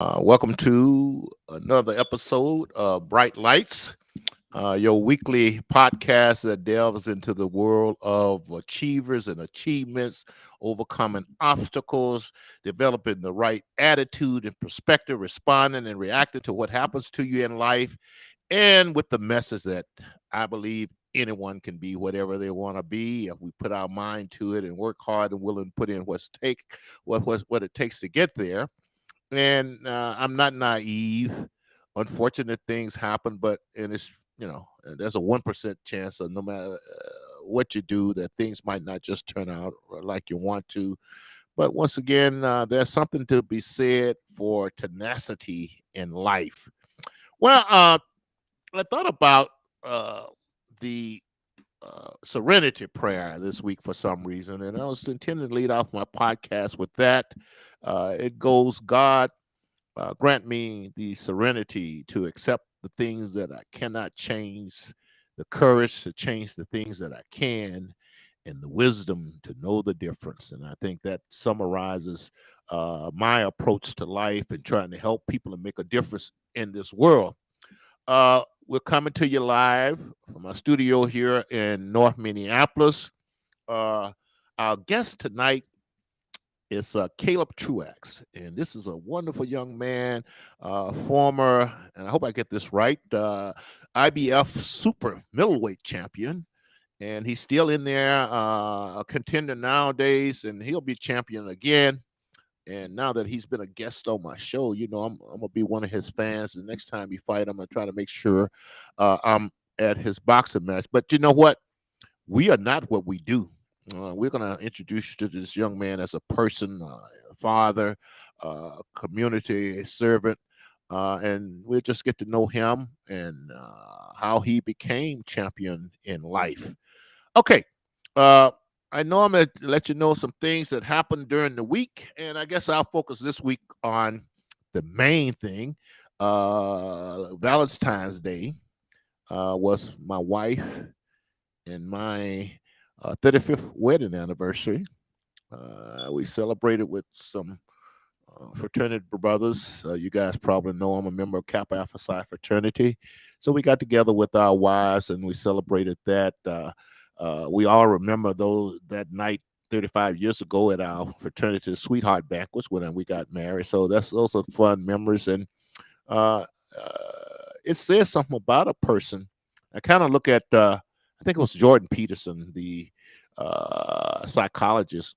Welcome to another episode of Bright Lights, your weekly podcast that delves into the world of achievers and achievements, overcoming obstacles, developing the right attitude and perspective, responding and reacting to what happens to you in life, and with the message that I believe anyone can be whatever they want to be if we put our mind to it and work hard and willing to put in what it takes to get there. And I'm not naive. Unfortunate things happen, but and it's there's a 1% chance of no matter what you do that things might not just turn out like you want to. But once again, there's something to be said for tenacity in life. Well, I thought about the serenity prayer this week for some reason, and I was intending to lead off my podcast with that. It goes, God, grant me the serenity to accept the things that I cannot change, the courage to change the things that I can, and the wisdom to know the difference. And I think that summarizes my approach to life and trying to help people and make a difference in this world. We're coming to you live from our studio here in North Minneapolis. Uh, our guest tonight is Caleb Truax, and this is a wonderful young man, former, and I hope I get this right, IBF super middleweight champion, and he's still in there, a contender nowadays, and he'll be champion again. And now that he's been a guest on my show, I'm gonna be one of his fans. The next time we fight, I'm gonna try to make sure I'm at his boxing match. But you know what? We are not what we do. We're going to introduce you to this young man as a person, a father, community servant, and we'll just get to know him and how he became champion in life. Okay. Uh, I know I'm going to let you know some things that happened during the week, and I guess I'll focus this week on the main thing. Valentine's Day was my wife and my 35th wedding anniversary. We celebrated with some fraternity brothers. You guys probably know I'm a member of Kappa Alpha Psi fraternity. So we got together with our wives and we celebrated that. We all remember that night 35 years ago at our fraternity sweetheart banquets when we got married. So those are fun memories. And uh, it says something about a person. I kind of look at, I think it was Jordan Peterson, the psychologist,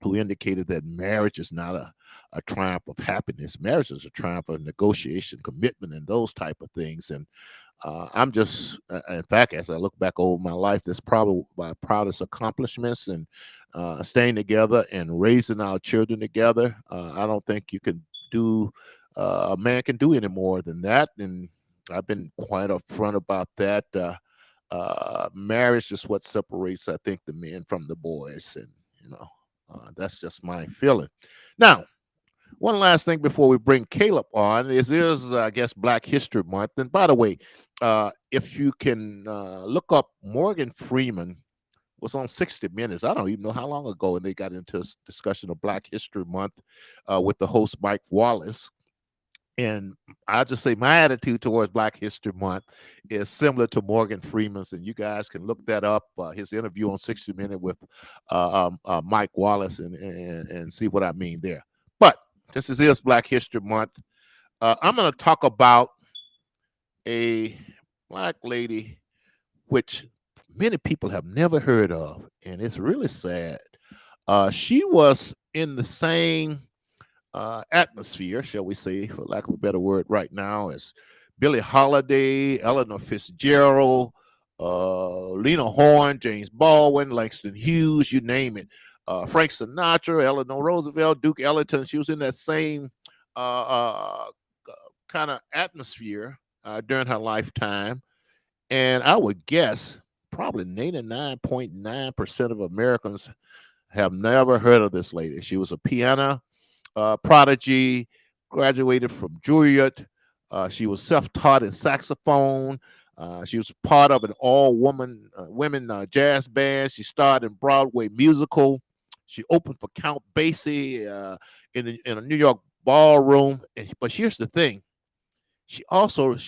who indicated that marriage is not a triumph of happiness. Marriage is a triumph of negotiation, commitment, and those type of things. And I'm just, in fact, as I look back over my life, that's probably my proudest accomplishments and staying together and raising our children together. I don't think you can do, a man can do any more than that. And I've been quite upfront about that. Marriage is what separates, I think, the men from the boys. And, that's just my feeling. Now, one last thing before we bring Caleb on is I guess, Black History Month. And by the way, if you can look up Morgan Freeman was on 60 Minutes. I don't even know how long ago, and they got into a discussion of Black History Month with the host Mike Wallace. And I just say my attitude towards Black History Month is similar to Morgan Freeman's, and you guys can look that up. His interview on 60 Minutes with Mike Wallace and see what I mean there. But this is Black History Month. I'm going to talk about a black lady which many people have never heard of, and it's really sad. She was in the same atmosphere, shall we say, for lack of a better word, right now, as Billie Holiday, Eleanor Fitzgerald, Lena Horne, James Baldwin, Langston Hughes, you name it. Frank Sinatra, Eleanor Roosevelt, Duke Ellington. She was in that same kind of atmosphere during her lifetime. And I would guess probably 99.9% of Americans have never heard of this lady. She was a piano prodigy, graduated from Juilliard. She was self-taught in saxophone. She was part of an all-woman women jazz band. She starred in Broadway musical. She opened for Count Basie in a New York ballroom. But here's the thing: she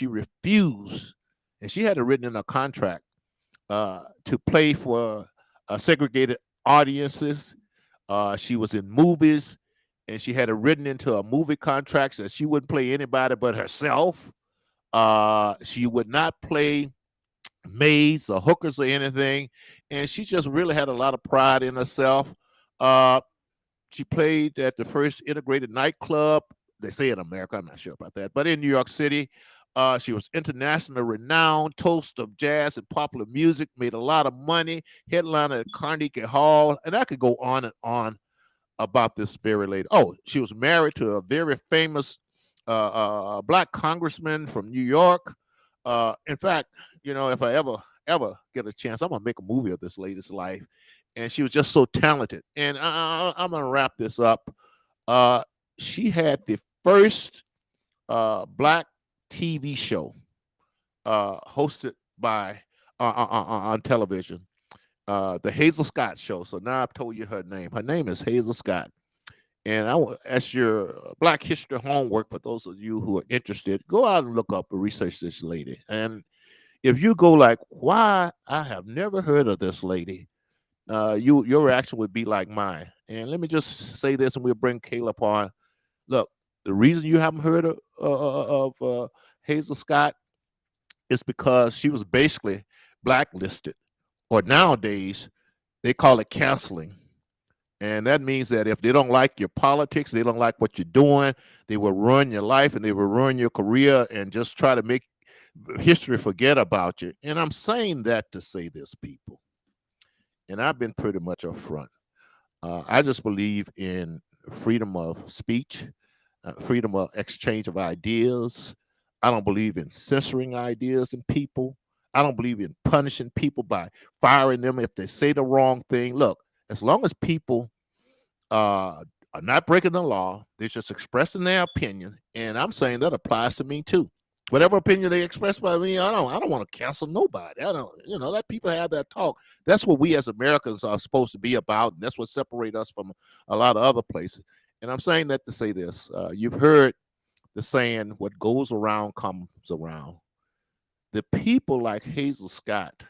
refused, and she had it written in her contract to play for segregated audiences. She was in movies, and she had it written into a movie contract that she wouldn't play anybody but herself. She would not play maids or hookers or anything, and she just really had a lot of pride in herself. Uh, she played at the first integrated nightclub. They say in America, I'm not sure about that, but in New York City. She was internationally renowned, toast of jazz and popular music, made a lot of money, headliner at Carnegie Hall, and I could go on and on about this very lady. Oh, she was married to a very famous black congressman from New York. In fact, if I ever get a chance, I'm gonna make a movie of this lady's life. And she was just so talented. And I'm gonna wrap this up. She had the first black TV show hosted by on television, the Hazel Scott Show. So now I've told you her name. Her name is Hazel Scott. And as your Black History homework, for those of you who are interested, go out and look up and research this lady. And if you go like, why I have never heard of this lady, your reaction would be like mine. And let me just say this, and we'll bring Caleb on. Look, the reason you haven't heard of Hazel Scott is because she was basically blacklisted, or nowadays they call it canceling. And that means that if they don't like your politics, they don't like what you're doing, they will ruin your life and they will ruin your career and just try to make history forget about you. And I'm saying that to say this, people. And I've been pretty much upfront. I just believe in freedom of speech, freedom of exchange of ideas. I don't believe in censoring ideas in people. I don't believe in punishing people by firing them if they say the wrong thing. Look, as long as people are not breaking the law, they're just expressing their opinion, and I'm saying that applies to me too. Whatever opinion they express by me, I don't want to cancel nobody. I don't, let people have that talk. That's what we as Americans are supposed to be about, and that's what separates us from a lot of other places. And I'm saying that to say this: you've heard the saying, "What goes around comes around." The people like Hazel Scott,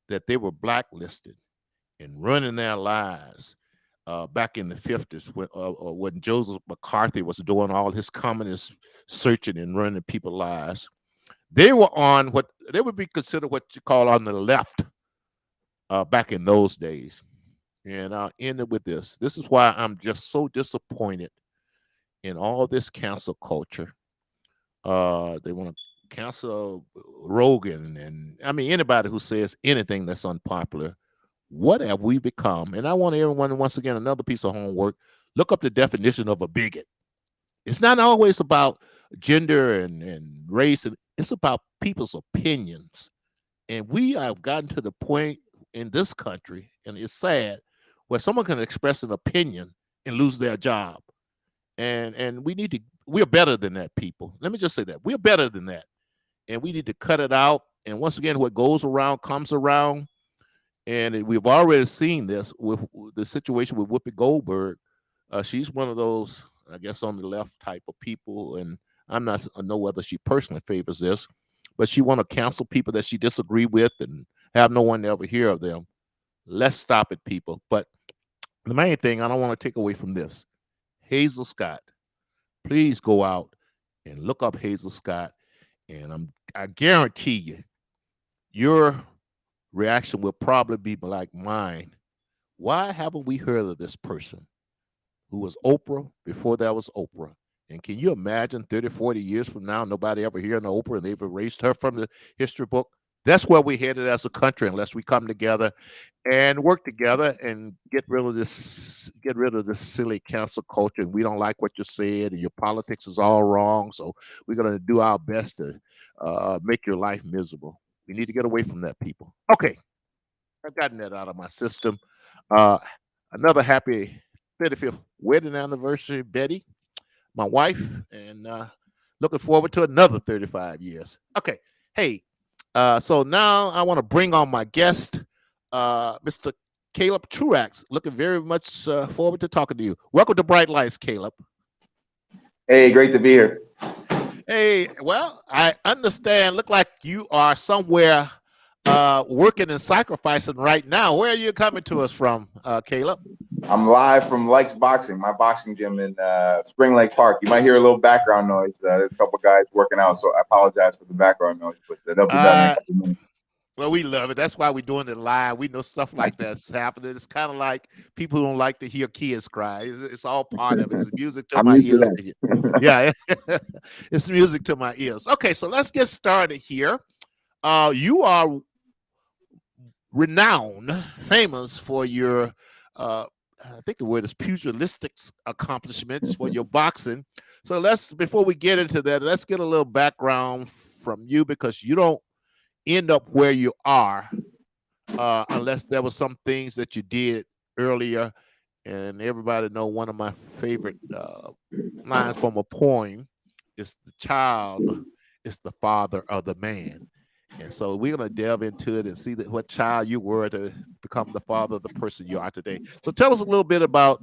that they were blacklisted and running their lives back in the 50s when Joseph McCarthy was doing all his communist searching and running people's lives. They were on what they would be considered what you call on the left back in those days. And I'll end it with this. This is why I'm just so disappointed in all this cancel culture. They want to cancel Rogan, and I mean anybody who says anything that's unpopular. What have we become? And I want everyone, once again, another piece of homework: look up the definition of a bigot. It's not always about gender and race, and it's about people's opinions. And we have gotten to the point in this country, and it's sad, where someone can express an opinion and lose their job. And we're better than that, people. Let me just say that. We're better than that. And we need to cut it out. And once again, what goes around comes around. And we've already seen this with the situation with Whoopi Goldberg. She's one of those, I guess, on the left type of people. And I know whether she personally favors this, but she want to cancel people that she disagree with and have no one ever hear of them. Let's stop it, people. But the main thing I don't want to take away from this: Hazel Scott. Please go out and look up Hazel Scott, and I guarantee you, your reaction will probably be like mine. Why haven't we heard of this person who was Oprah before there was Oprah? And can you imagine 30, 40 years from now, nobody ever hearing of Oprah, and they've erased her from the history book? That's where we're headed as a country, unless we come together and work together and get rid of this silly cancel culture. And we don't like what you said, and your politics is all wrong. So we're gonna do our best to make your life miserable. We need to get away from that, people. Okay, I've gotten that out of my system. Another happy 35th wedding anniversary, Betty, my wife, and looking forward to another 35 years. Okay, hey. So now I want to bring on my guest, Mr. Caleb Truax. Looking very much forward to talking to you. Welcome to Bright Lights, Caleb. Hey, great to be here. Hey, well, I understand. Look like you are somewhere working and sacrificing right now. Where are you coming to us from, Caleb? I'm live from Likes Boxing, my boxing gym in Spring Lake Park. You might hear a little background noise. There's a couple guys working out, so I apologize for the background noise, but they'll be done in a Uh, couple minutes. well, we love it. That's why we're doing it live. We know stuff like that's happening. It's kind of like people who don't like to hear kids cry. It's all part of it. It's music to I'm my used to ears that. to hear. Yeah, it's music to my ears. Okay, so let's get started here. You are renowned, famous for your, I think the word is pugilistic accomplishments for your boxing. So before we get into that, let's get a little background from you because you don't end up where you are unless there was some things that you did earlier. And everybody know one of my favorite lines from a poem is the child is the father of the man. And so we're going to delve into it and see what child you were to become the father of the person you are today. So tell us a little bit about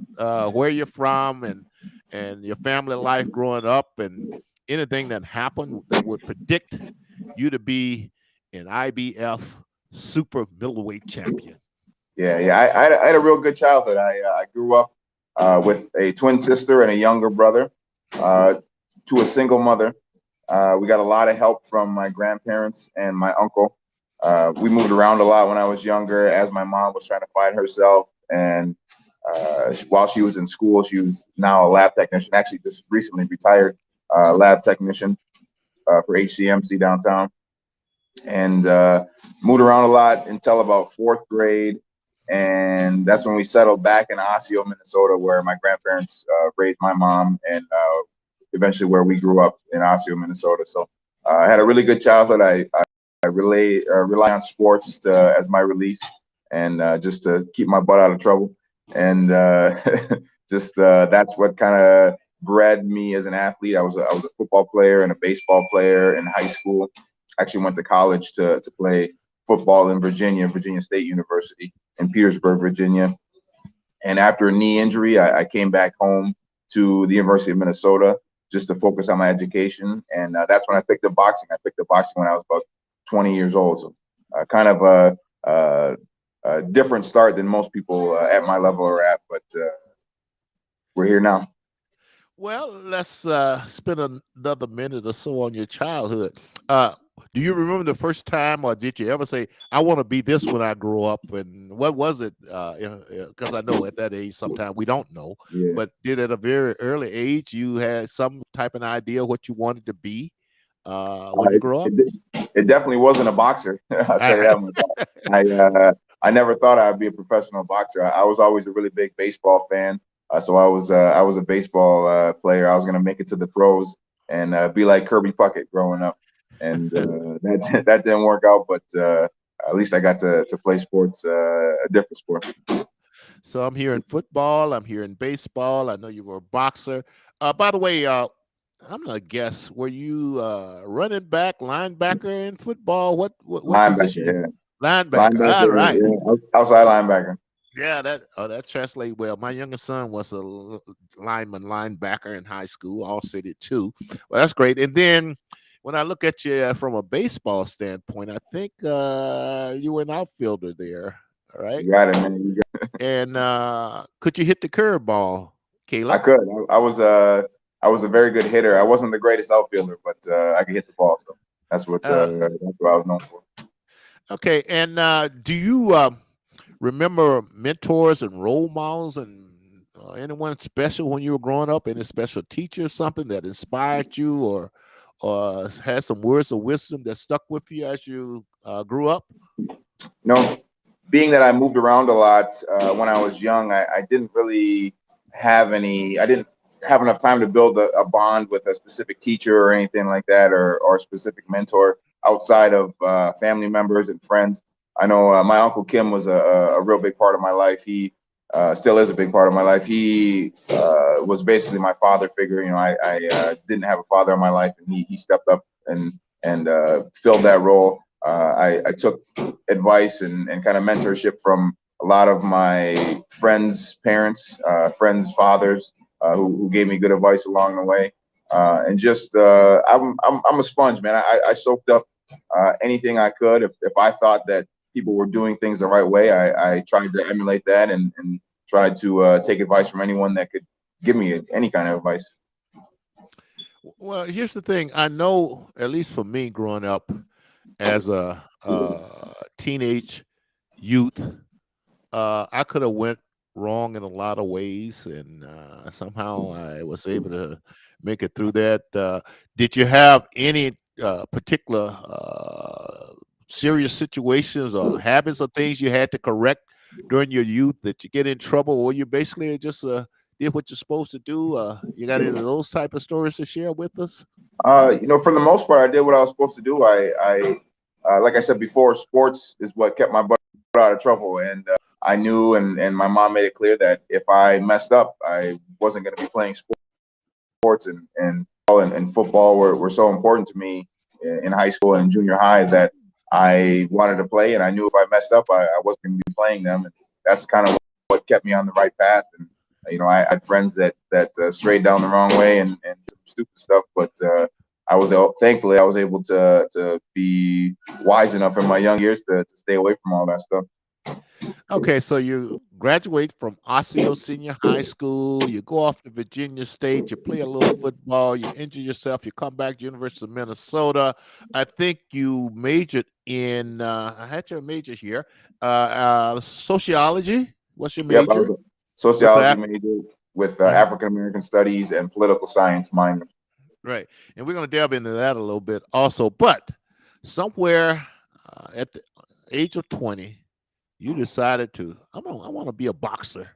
where you're from and your family life growing up and anything that happened that would predict you to be an IBF super middleweight champion. Yeah. I had a real good childhood. I grew up with a twin sister and a younger brother uh, to a single mother. We got a lot of help from my grandparents and my uncle. We moved around a lot when I was younger as my mom was trying to find herself. And while she was in school, she was now a lab technician, actually just recently retired lab technician for HCMC downtown. And moved around a lot until about fourth grade. And that's when we settled back in Osseo, Minnesota, where my grandparents raised my mom, and eventually where we grew up in Osseo, Minnesota. So I had a really good childhood. I rely on sports as my release and just to keep my butt out of trouble. And just that's what kind of bred me as an athlete. I was a football player and a baseball player in high school. Actually went to college to play football in Virginia State University in Petersburg, Virginia. And after a knee injury, I came back home to the University of Minnesota just to focus on my education. And that's when I picked up boxing. I picked up boxing when I was about 20 years old. So kind of a different start than most people at my level are at, but we're here now. Well, let's spend another minute or so on your childhood. Do you remember the first time, or did you ever say, "I want to be this when I grow up"? And what was it? Because I know at that age, sometimes we don't know. Yeah. But did at a very early age you had some type of idea what you wanted to be when you It, grow up? it definitely wasn't a boxer. I'll tell you I, that much. I never thought I'd be a professional boxer. I was always a really big baseball fan. So I was a baseball player. I was gonna make it to the pros and be like Kirby Puckett growing up, and that didn't work out. But at least I got to play sports, a different sport. so I'm here in football. I'm here in baseball. I know you were a boxer. By the way, I'm gonna guess. Were you running back, linebacker in football? What position? Linebacker, yeah, Linebacker. All linebacker, right. yeah, outside linebacker. Yeah, that translates well. My youngest son was a lineman, linebacker in high school, all city too. Well, that's great. And then when I look at you from a baseball standpoint, I think you were an outfielder there. All right. You got it, man. You And could you hit the curveball, I Caleb? could. I was a very good hitter. I wasn't the greatest outfielder, but I could hit the ball. So Uh, that's what I was known for. okay. And do you remember mentors and role models and anyone special when you were growing up? Any special teacher, something that inspired you, or had some words of wisdom that stuck with you as you grew up? No, being that I moved around a lot when I was young, I didn't really have any. I didn't have enough time to build a bond with a specific teacher or anything like that, or a specific mentor outside of family members and friends. I know my uncle Kim was a real big part of my life. He still is a big part of my life. He was basically my father figure. You know, I didn't have a father in my life, and he stepped up and filled that role. I took advice and kind of mentorship from a lot of my friends' parents, friends' fathers, who gave me good advice along the way. and just I'm a sponge, man. I soaked up anything I could. If I thought that people were doing things the right way, I tried to emulate that and tried to take advice from anyone that could give me any kind of advice. Well, here's the thing. I know, at least for me, growing up as a teenage youth, I could have went wrong in a lot of ways, and somehow I was able to make it through that. Did you have any particular serious situations or habits or things you had to correct during your youth that you get in trouble, or you basically just did what you're supposed to do? You got any of those type of stories to share with us? For the most part, I did what I was supposed to do. Like I said before, sports is what kept my butt out of trouble, and I knew, and my mom made it clear that if I messed up, I wasn't going to be playing sports, and football were so important to me in high school and junior high that I wanted to play, and I knew if I messed up, I wasn't going to be playing them, and that's kind of what kept me on the right path. And I had friends that strayed down the wrong way and some stupid stuff, but thankfully I was able to be wise enough in my young years to stay away from all that stuff. Okay, so you graduate from Osseo Senior High School, you go off to Virginia State, you play a little football, you injure yourself, you come back to University of Minnesota. I think you majored in, I had your major here, sociology. What's your Yep, I major? was a With sociology that, major with mhm, African American studies and political science minor. right. And we're going to delve into that a little bit also. But somewhere at the age of 20, you decided I want to be a boxer.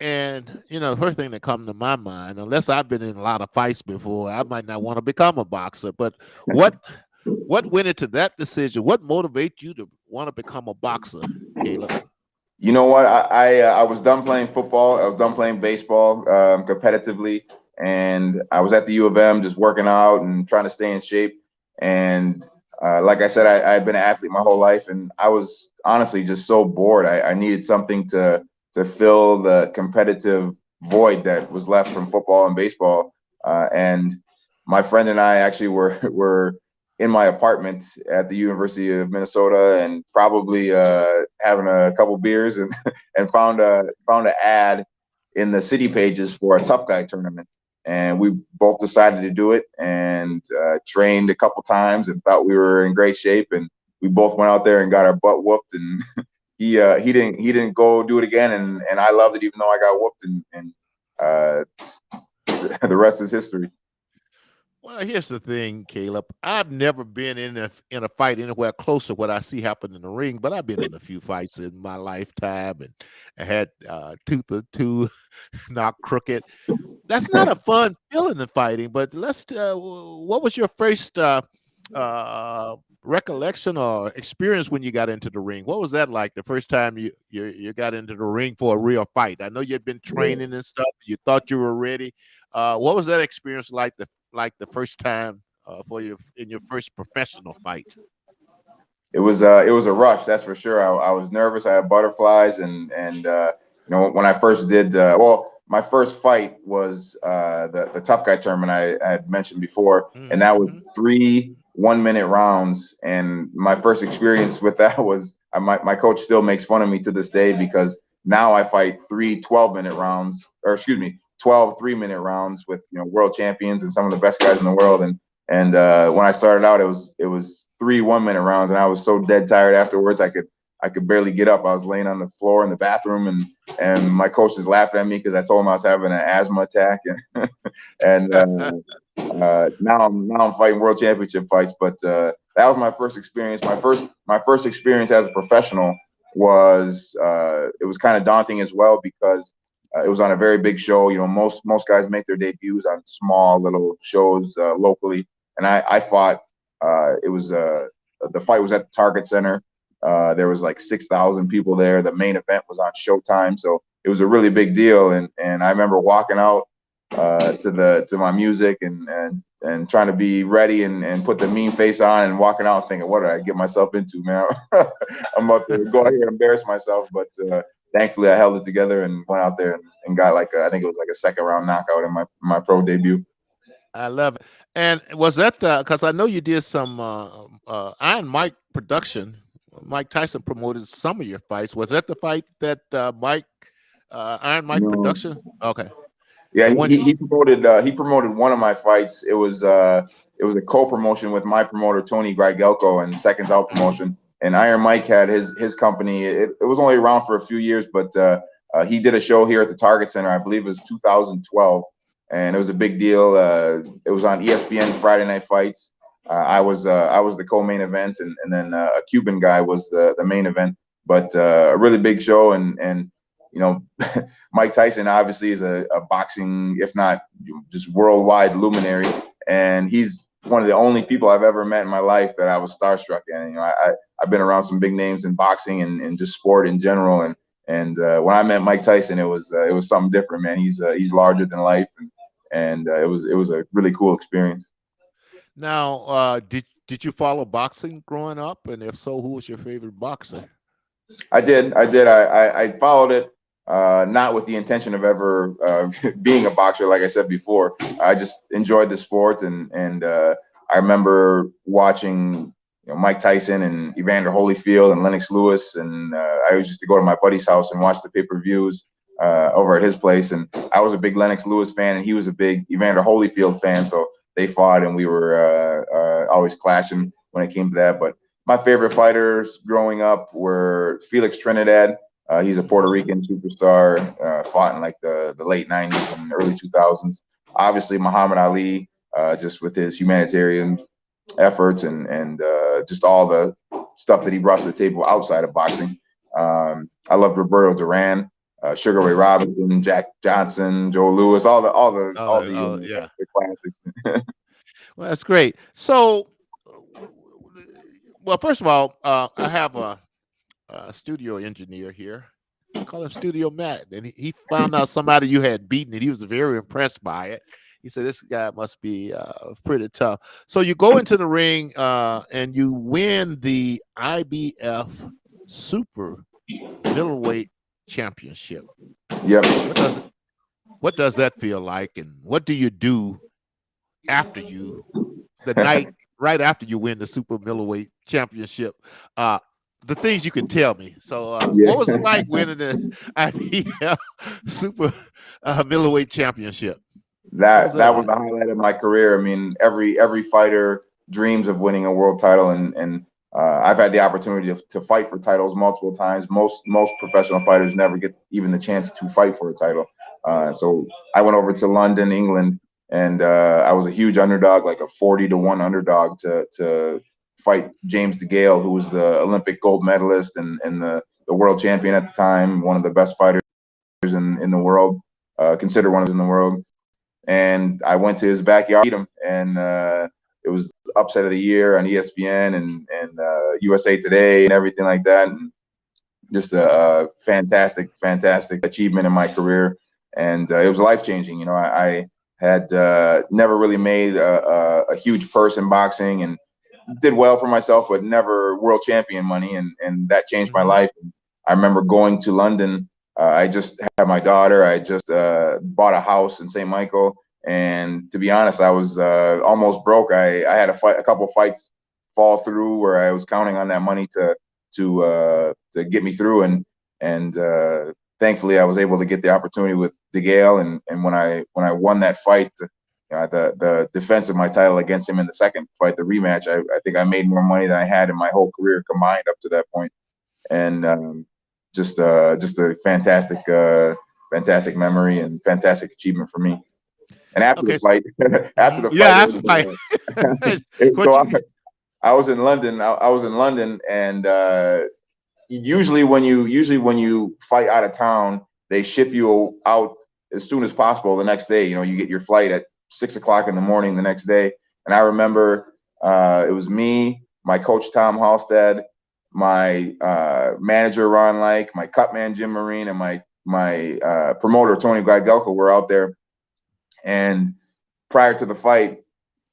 And the first thing that comes to my mind, unless I've been in a lot of fights before, I might not want to become a boxer. But what what went into that decision? What motivated you to want to become a boxer, Caleb? You know what? I was done playing football. I was done playing baseball competitively, and I was at the U of M just working out and trying to stay in shape. And like I said, I had been an athlete my whole life, and I was honestly just so bored. I needed something to fill the competitive void that was left from football and baseball. And my friend and I actually were in my apartment at the University of Minnesota and probably having a couple beers and and found an ad in the city pages for a tough guy tournament. And we both decided to do it and trained a couple times and thought we were in great shape. And we both went out there and got our butt whooped. And he didn't go do it again. And I loved it even though I got whooped. And the rest is history. Well, here's the thing, Caleb. I've never been in a fight anywhere close to what I see happen in the ring, but I've been in a few fights in my lifetime, and I had tooth or two knocked crooked. That's not a fun feeling in fighting. But what was your first uh, recollection or experience when you got into the ring? What was that like the first time you got into the ring for a real fight? I know you'd been training and stuff. You thought you were ready. What was that experience like? The first time for you in your first professional fight? It was a rush, that's for sure. I was nervous. I had butterflies, and when I first did my first fight was the tough guy tournament I had mentioned before, and that was Mm-hmm. 3 1-minute rounds. And my first experience with that was my coach still makes fun of me to this day because now I fight 3 12-minute rounds, or excuse me, 12 3-minute rounds with world champions and some of the best guys in the world. And when I started out, it was 3 1-minute rounds, and I was so dead tired afterwards. I could barely get up. I was laying on the floor in the bathroom, and my coach was laughing at me because I told him I was having an asthma attack, and now I'm fighting world championship fights. But that was my first experience. My first experience as a professional was it was kind of daunting as well because it was on a very big show. Most guys make their debuts on small little shows locally, and I fought. It was the fight was at the Target Center. There was like 6,000 people there. The main event was on Showtime, so it was a really big deal. And I remember walking out to my music and trying to be ready and put the mean face on and walking out thinking, what did I get myself into, man? I'm about to go out here and embarrass myself, but thankfully I held it together and went out there and got I think it was like a second round knockout in my pro debut. I love it. And was that the, because I know you did some Iron Mike production. Mike Tyson promoted some of your fights. Was that the fight that Mike Iron Mike No. production? Okay, Yeah, the he one. he he promoted one of my fights. It was a co-promotion with my promoter Tony Grigelko and Seconds Out Mhm. Promotion. And Iron Mike had his company. It was only around for a few years, but he did a show here at the Target Center. I believe it was 2012, and it was a big deal. It was on ESPN Friday Night Fights. I was the co-main event, and then a Cuban guy was the main event. But a really big show, and you know. Mike Tyson obviously is a boxing, if not just worldwide luminary, and he's one of the only people I've ever met in my life that I was starstruck in. You know, I've been around some big names in boxing and just sport in general, and when I met Mike Tyson, it was something different, man. He's larger than life, and it was a really cool experience. Now, did you follow boxing growing up? And if so, who was your favorite boxer? I did. I followed it, not with the intention of ever being a boxer. Like I said before, I just enjoyed the sport, and I remember watching, you know, Mike Tyson and Evander Holyfield and Lennox Lewis, and I used to go to my buddy's house and watch the pay-per-views over at his place. And I was a big Lennox Lewis fan, and he was a big Evander Holyfield fan. So they fought, and we were always clashing when it came to that. But my favorite fighters growing up were Felix Trinidad. He's a Puerto Mhm. Rican superstar, fought in like the late 90s and early 2000s. Obviously, Muhammad Ali, just with his humanitarian efforts and just all the stuff that he brought to the table outside of boxing. I loved Roberto Duran, Sugar Ray Mhm. Robinson, Jack Johnson, Joe Lewis, Yeah. the classics. Well, that's great. So, well, first of all, I have a studio engineer here. I call him Studio Matt, and he found out somebody you had beaten, and he was very impressed by it. He said, "This guy must be pretty tough." So you go into the ring and you win the IBF Super Middleweight Championship. Yep. What does what does that feel like, and what do you do after you the night right after you win the Super Middleweight Championship? Uh, the things you can tell me. So, what was it Yeah. like winning the IBF Super Middleweight Championship? What was that That was like? the highlight of my career. I mean, every fighter dreams of winning a world title, and I've had the opportunity to fight for titles multiple times. Most professional fighters never get even the chance to fight for a title. So I went over to London, England, and I was a huge underdog, like a 40-1 underdog to fight James DeGale, who was the Olympic gold medalist and the world champion at the time, one of the best fighters in the world, considered one of the in the world. And I went to his backyard, beat him, and it was upset of the year on ESPN and USA Today and everything like that. And just a fantastic achievement in my career, and it was life changing. You know, I had never really made a huge purse in boxing and did well for myself, but never world champion money, and that changed my Hmm. life. I remember going to London. I just had my daughter. I just bought a house in St. Michael, and to be honest, I was almost broke. I had a couple fights fall through where I was counting on that money to get me through, and thankfully I was able to get the opportunity with DeGale, and when I won that fight, the defense of my title against him in the second fight, the rematch, I think I made more money than I had in my whole career combined up to that point, and just a fantastic memory and fantastic achievement for me. And after the Okay. fight, after Mhm. the Yeah, fight, that's right. What so you? I was in London. I was in London, and usually when you fight out of town, they ship you out as soon as possible the next day. You know, you get your flight at 6 o'clock in the morning the next day. And I remember it was me, my coach Tom Halstead, my manager Ron Like, my cut man Jim Marine, and my promoter Tony Grigelko were out there. And prior to the fight,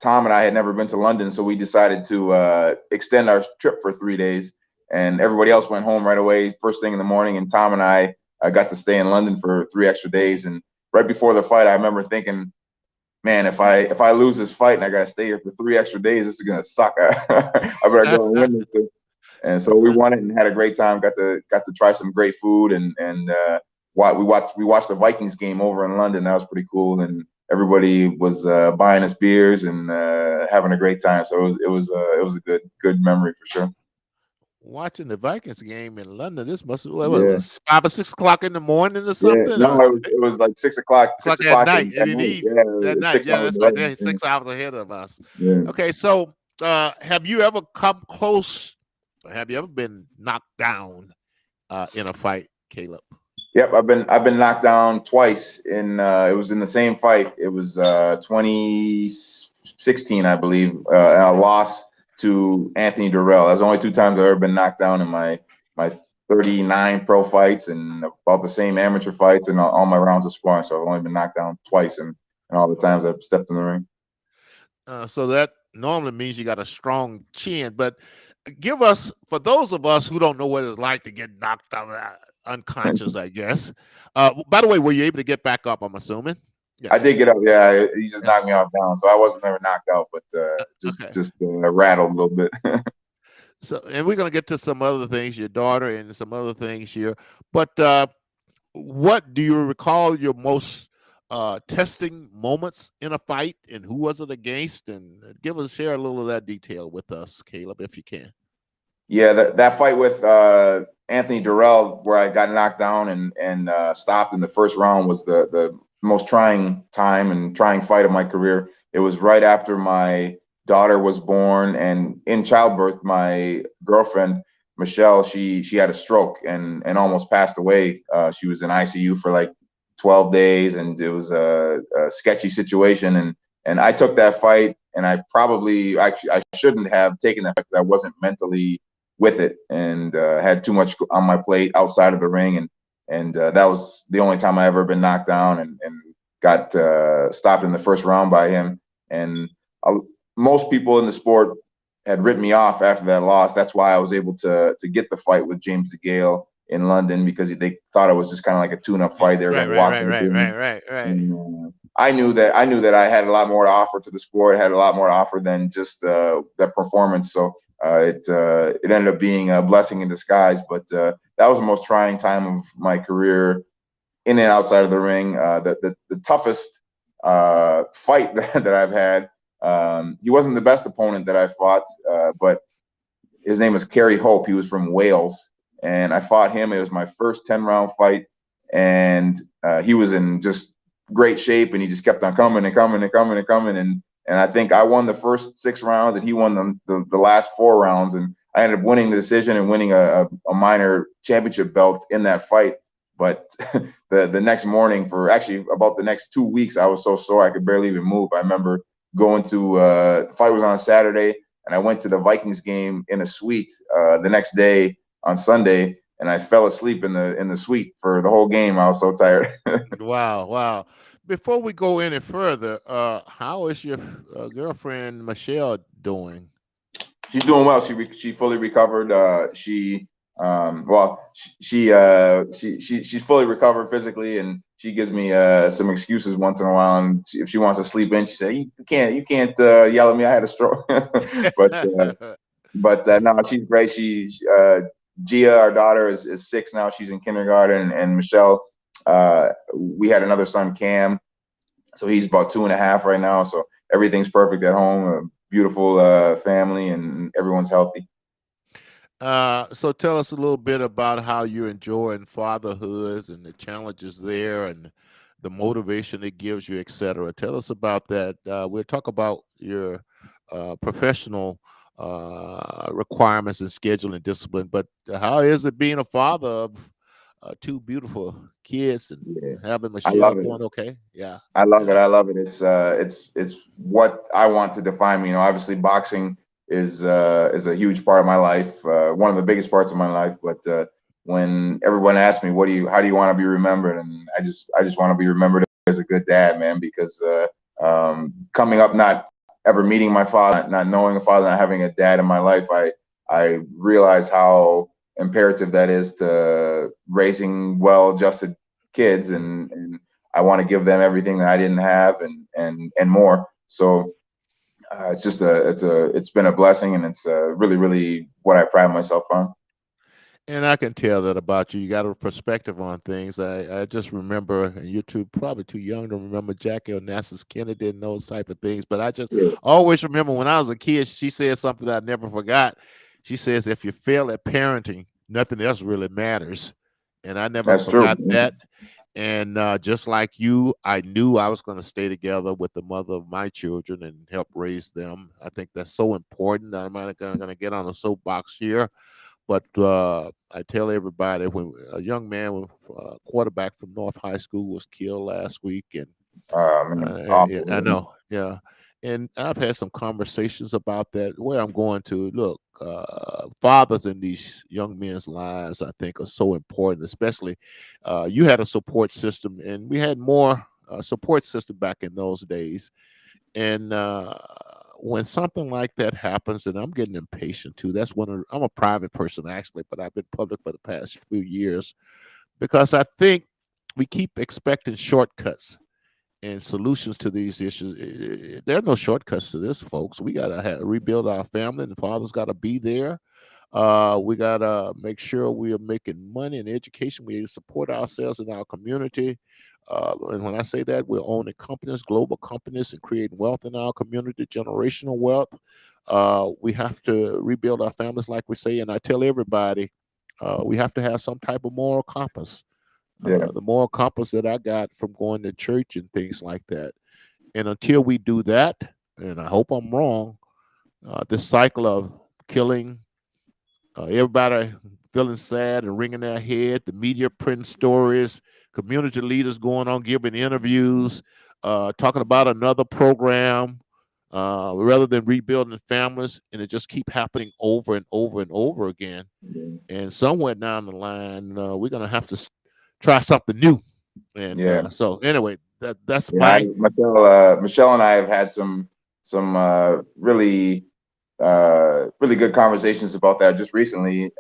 Tom and I had never been to London, so we decided to extend our trip for 3 days. And everybody else went home right away, first thing in the morning. And Tom and I got to stay in London for 3 extra days. And right before the fight, I remember thinking, man, if I lose this fight and I gotta stay here for 3 extra days, this is gonna suck. I better go and win this thing. And so we won it and had a great time. Got to try some great food and we watched the Vikings game over in London. That was pretty cool. And everybody was buying us beers and having a great time. So it was a good memory for sure. Watching the Vikings game in London, this must what Yeah. was 5 or 6 o'clock in the morning or Yeah, something? no, Or it was like 6 o'clock, at night, at in the night. evening. Yeah, That it's night, 6 yeah, hours that's right. away. They're 6 hours ahead of us. Yeah. Okay, so have you ever come close? Have you ever been knocked down in a fight, Caleb? Yep, I've been knocked down twice in it was in the same fight. It was 2016, I believe, and a loss to Anthony Durrell. That's the only 2 times I've ever been knocked down in my 39 pro fights and about the same amateur fights and all my rounds of sparring. So I've only been knocked down twice and all the times I've stepped in the ring. So that normally means you got a strong chin, but give us, for those of us who don't know what it's like to get knocked out unconscious, I guess. By the way, were you able to get back up, I'm assuming? Yeah. I did get up. Yeah, he just knocked me off down, so I wasn't ever knocked out, but just rattled a little bit. So, and we're gonna get to some other things, your daughter and some other things here. But what do you recall your most testing moments in a fight, and who was it against? And share a little of that detail with us, Caleb, if you can. Yeah, that fight with Anthony Durrell, where I got knocked down and stopped in the first round, was the most trying time and trying fight of my career. It was right after my daughter was born, and in childbirth, my girlfriend Michelle, she had a stroke and almost passed away. She was in ICU for like 12 days, and it was a sketchy situation. And I took that fight, and I shouldn't have taken that fight because I wasn't mentally with it and had too much on my plate outside of the ring, and that was the only time I ever been knocked down and got stopped in the first round by him. And most people in the sport had written me off after that loss. That's why I was able to get the fight with James DeGale in London, because they thought it was just kind of like a tune-up fight. They were going to walk me through. Right. And, I knew that I had a lot more to offer to the sport. I had a lot more to offer than just that performance. So it ended up being a blessing in disguise. But that was the most trying time of my career, in and outside of the ring. The toughest fight that I've had. He wasn't the best opponent that I fought, but his name was Kerry Hope. He was from Wales, and I fought him. It was my first 10-round fight, and he was in just great shape, and he just kept on coming. And I think I won the first 6 rounds, and he won the last 4 rounds, and I ended up winning the decision and winning a minor championship belt in that fight. But the next morning, for actually about the next 2 weeks, I was so sore I could barely even move. I remember going to the fight was on a Saturday, and I went to the Vikings game in a suite the next day on Sunday, and I fell asleep in the suite for the whole game. I was so tired. Wow. Before we go any further, how is your girlfriend Michelle doing? She's doing well. She fully recovered. She's fully recovered physically, and she gives me some excuses once in a while. And if she wants to sleep in, she said, "You can't yell at me. I had a stroke." but no, she's great. Gia, our daughter, is 6 now. She's in kindergarten, and Michelle, we had another son, Cam, so he's about 2.5 right now. So everything's perfect at home. A beautiful family, and everyone's healthy. So tell us a little bit about how you're enjoying fatherhood and the challenges there and the motivation it gives you, etc. Tell us about that. We'll talk about your professional requirements and schedule and discipline, but how is it being a father of 2 beautiful kids and having Michelle doing okay? Yeah, I love it. I love it. It's what I want to define me. Obviously boxing is a huge part of my life, one of the biggest parts of my life. But when everyone asks me, how do you want to be remembered? And I just want to be remembered as a good dad, man, because coming up, not ever meeting my father, not knowing a father, not having a dad in my life, I realize how imperative that is to raising well-adjusted kids. And I want to give them everything that I didn't have, and more. So it's been a blessing, and it's really, really what I pride myself on. And I can tell that about you. You got a perspective on things. I just remember, and you're probably too young to remember Jackie Onassis Kennedy and those type of things. But I just Yeah, always remember when I was a kid, she said something that I never forgot. She says, if you fail at parenting, nothing else really matters. And I never that's true. forgot that. And just like you, I knew I was going to stay together with the mother of my children and help raise them. I think that's so important. I'm not going to get on a soapbox here. But I tell everybody, when a young man, quarterback from North High School, was killed last week, and Man, yeah, awful. I know, yeah, and I've had some conversations about that. Where I'm going to look, fathers in these young men's lives, I think, are so important. Especially, you had a support system, and we had more support system back in those days. And when something like that happens, and I'm getting impatient too. I'm a private person actually, but I've been public for the past few years because I think we keep expecting shortcuts and solutions to these issues. There are no shortcuts to this, folks. We got to rebuild our family, and the father's got to be there. We got to make sure we are making money and education. We support ourselves in our community. And when I say that, we're owning companies, global companies, and creating wealth in our community, generational wealth. We have to rebuild our families, like we say. And I tell everybody, we have to have some type of moral compass. Yeah, The moral compass that I got from going to church and things like that. And until we do that, and I hope I'm wrong, this cycle of killing, everybody feeling sad and wringing their head, the media printing stories, community leaders going on giving interviews, talking about another program, rather than rebuilding families, and it just keep happening over and over and over again. And somewhere down the line, we're gonna have to try something new. And yeah. so, anyway, that's Yeah, my Michelle and I have had some really really good conversations about that just recently,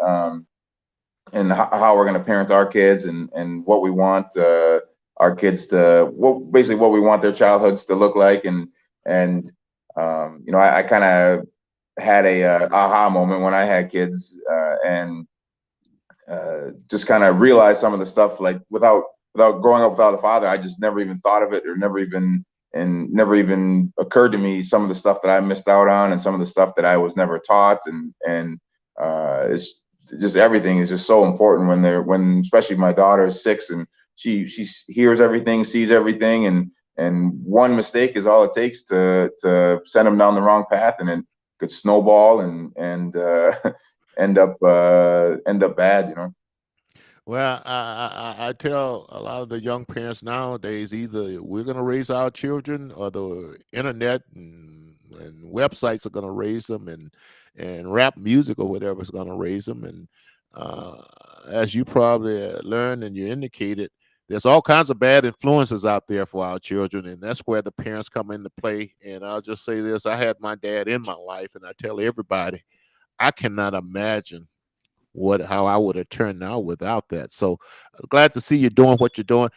and how we're going to parent our kids, and what we want our kids to, basically what we want their childhoods to look like, and I kind of had a aha moment when I had kids, and just kind of realized some of the stuff, like without growing up without a father, I just never even thought of it, or never even occurred to me some of the stuff that I missed out on, and some of the stuff that I was never taught, and it's just, everything is just so important when especially my daughter is 6, and she hears everything, sees everything, and one mistake is all it takes to send them down the wrong path, and it could snowball and end up bad, Well, I tell a lot of the young parents nowadays, either we're going to raise our children, or the internet and websites are going to raise them, and rap music or whatever is going to raise them. And uh, as you probably learned and you indicated, there's all kinds of bad influences out there for our children, and that's where the parents come into play. And I'll just say this: I had my dad in my life, and I tell everybody, I cannot imagine how I would have turned out without that. So glad to see you doing what you're doing.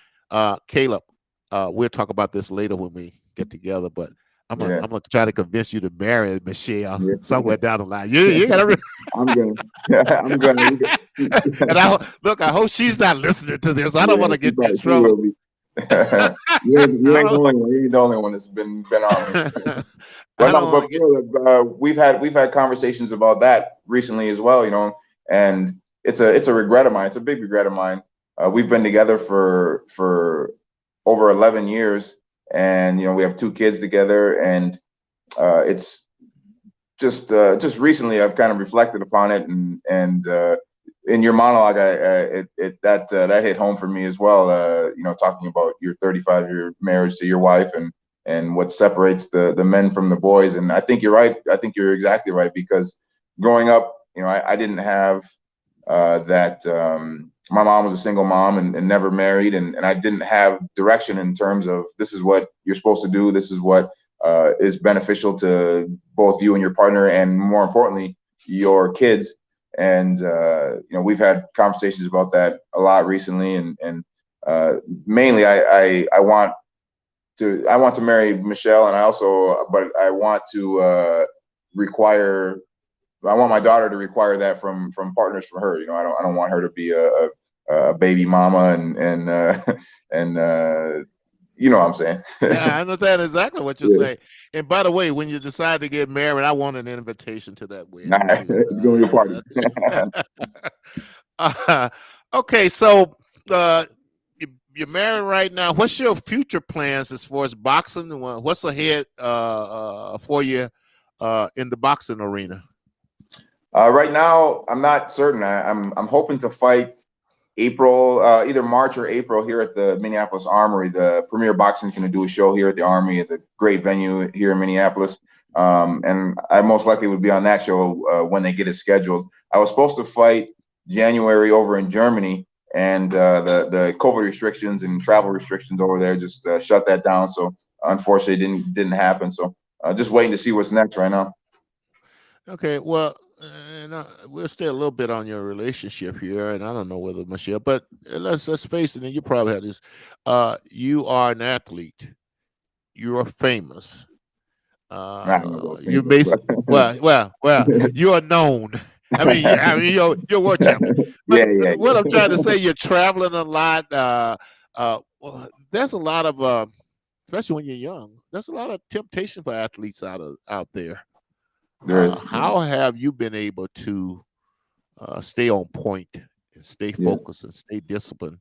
Caleb, we'll talk about this later when we get together, but Yeah, I'm gonna try to convince you to marry Michelle yeah. somewhere down the line. You gotta I'm gonna, I'm gonna. and look, I hope she's not listening to this. I don't Yeah, want to get you in she trouble. will be. You ain't the only one. You ain't the only one that's been on me. But I no, don't want but to get. for real, we've had conversations about that recently as well, and it's a regret of mine. It's a big regret of mine. We've been together for over 11 years, and we have 2 kids together, and it's just recently I've kind of reflected upon it, and in your monologue, that hit home for me as well. Talking about your 35-year marriage to your wife, and what separates the men from the boys. And I think you're right. I think you're exactly right, because growing up, I didn't have that. My mom was a single mom, and never married, and I didn't have direction in terms of, this is what you're supposed to do. This is what is beneficial to both you and your partner, and more importantly, your kids. And we've had conversations about that a lot recently, and Mainly, I want to marry Michelle, and but I want to require. I want my daughter to require that from partners for her. I don't want her to be a baby mama and you know what I'm saying. Yeah, I understand exactly what you're Yeah. saying. And by the way, when you decide to get married, I want an invitation to that Nah, wedding too. it's gonna be a party. Okay, so uh, you're married right now. What's your future plans as far as boxing? What's ahead for you in the boxing arena? Right now, I'm not certain. I'm hoping to fight April, either March or April, here at the Minneapolis Armory. The Premier Boxing is going to do a show here at the Armory, at the great venue here in Minneapolis. And I most likely would be on that show when they get it scheduled. I was supposed to fight January over in Germany, and the COVID restrictions and travel restrictions over there just shut that down. So unfortunately, it didn't happen. So just waiting to see what's next right now. Okay, well, and we'll stay a little bit on your relationship here, and I don't know whether Michelle, but let's face it, and you probably had this. You are an athlete. You are famous. I don't know about You famous, but well. You are known. I mean, you're world champion. But yeah. what I'm trying to say, you're traveling a lot. Well, there's a lot of, especially when you're young. There's a lot of temptation for athletes out there. There is. How have you been able to stay on point and stay Yeah. focused and stay disciplined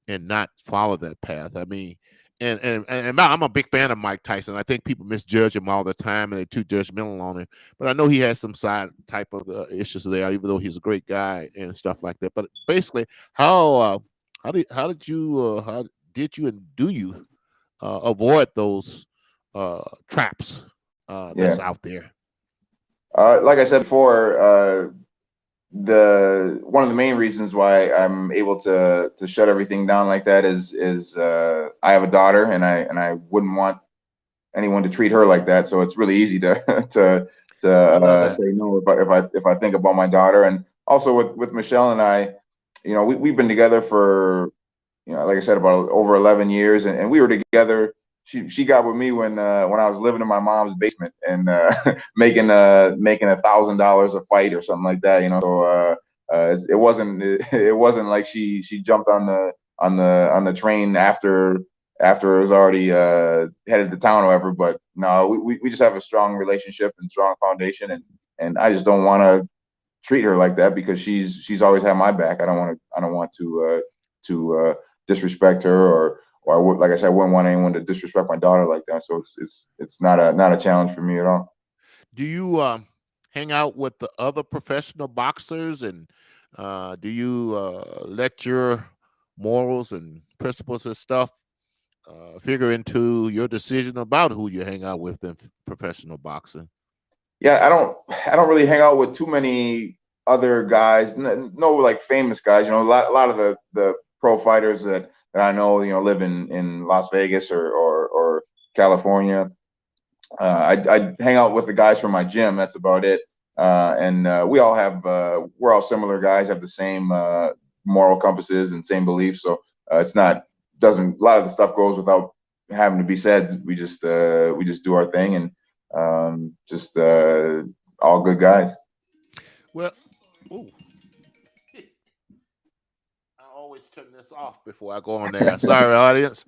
and not follow that path? I mean, and I'm a big fan of Mike Tyson. I think people misjudge him all the time and they're too judgmental on him. But I know he has some side type of issues there, even though he's a great guy and stuff like that. But basically, how did you and do you avoid those traps that's Yeah. out there? Like I said before, the one of the main reasons why I'm able to shut everything down like that is I have a daughter, and I wouldn't want anyone to treat her like that. So it's really easy to I love that. say no if I think about my daughter. And also with Michelle and I, we've been together for, like I said, about over 11 years, and we were together. She got with me when I was living in my mom's basement and making $1,000 a fight or something like that. So it wasn't like she jumped on the train after it was already headed to town or whatever. But no, we just have a strong relationship and strong foundation, and I just don't want to treat her like that because she's always had my back. I don't want to disrespect her, or I would, like I said, I wouldn't want anyone to disrespect my daughter like that. So it's not a challenge for me at all. Do you hang out with the other professional boxers, and do you let your morals and principles and stuff figure into your decision about who you hang out with in professional boxing? Yeah, I don't really hang out with too many other guys. No, like famous guys. A lot of the pro fighters that I know, live in Las Vegas or California. I hang out with the guys from my gym. That's about it. And we're all similar guys, have the same moral compasses and same beliefs. So it's not doesn't a lot of the stuff goes without having to be said. We just do our thing, and just all good guys. Well, ooh, I always turn this off before I go on there. Sorry, audience.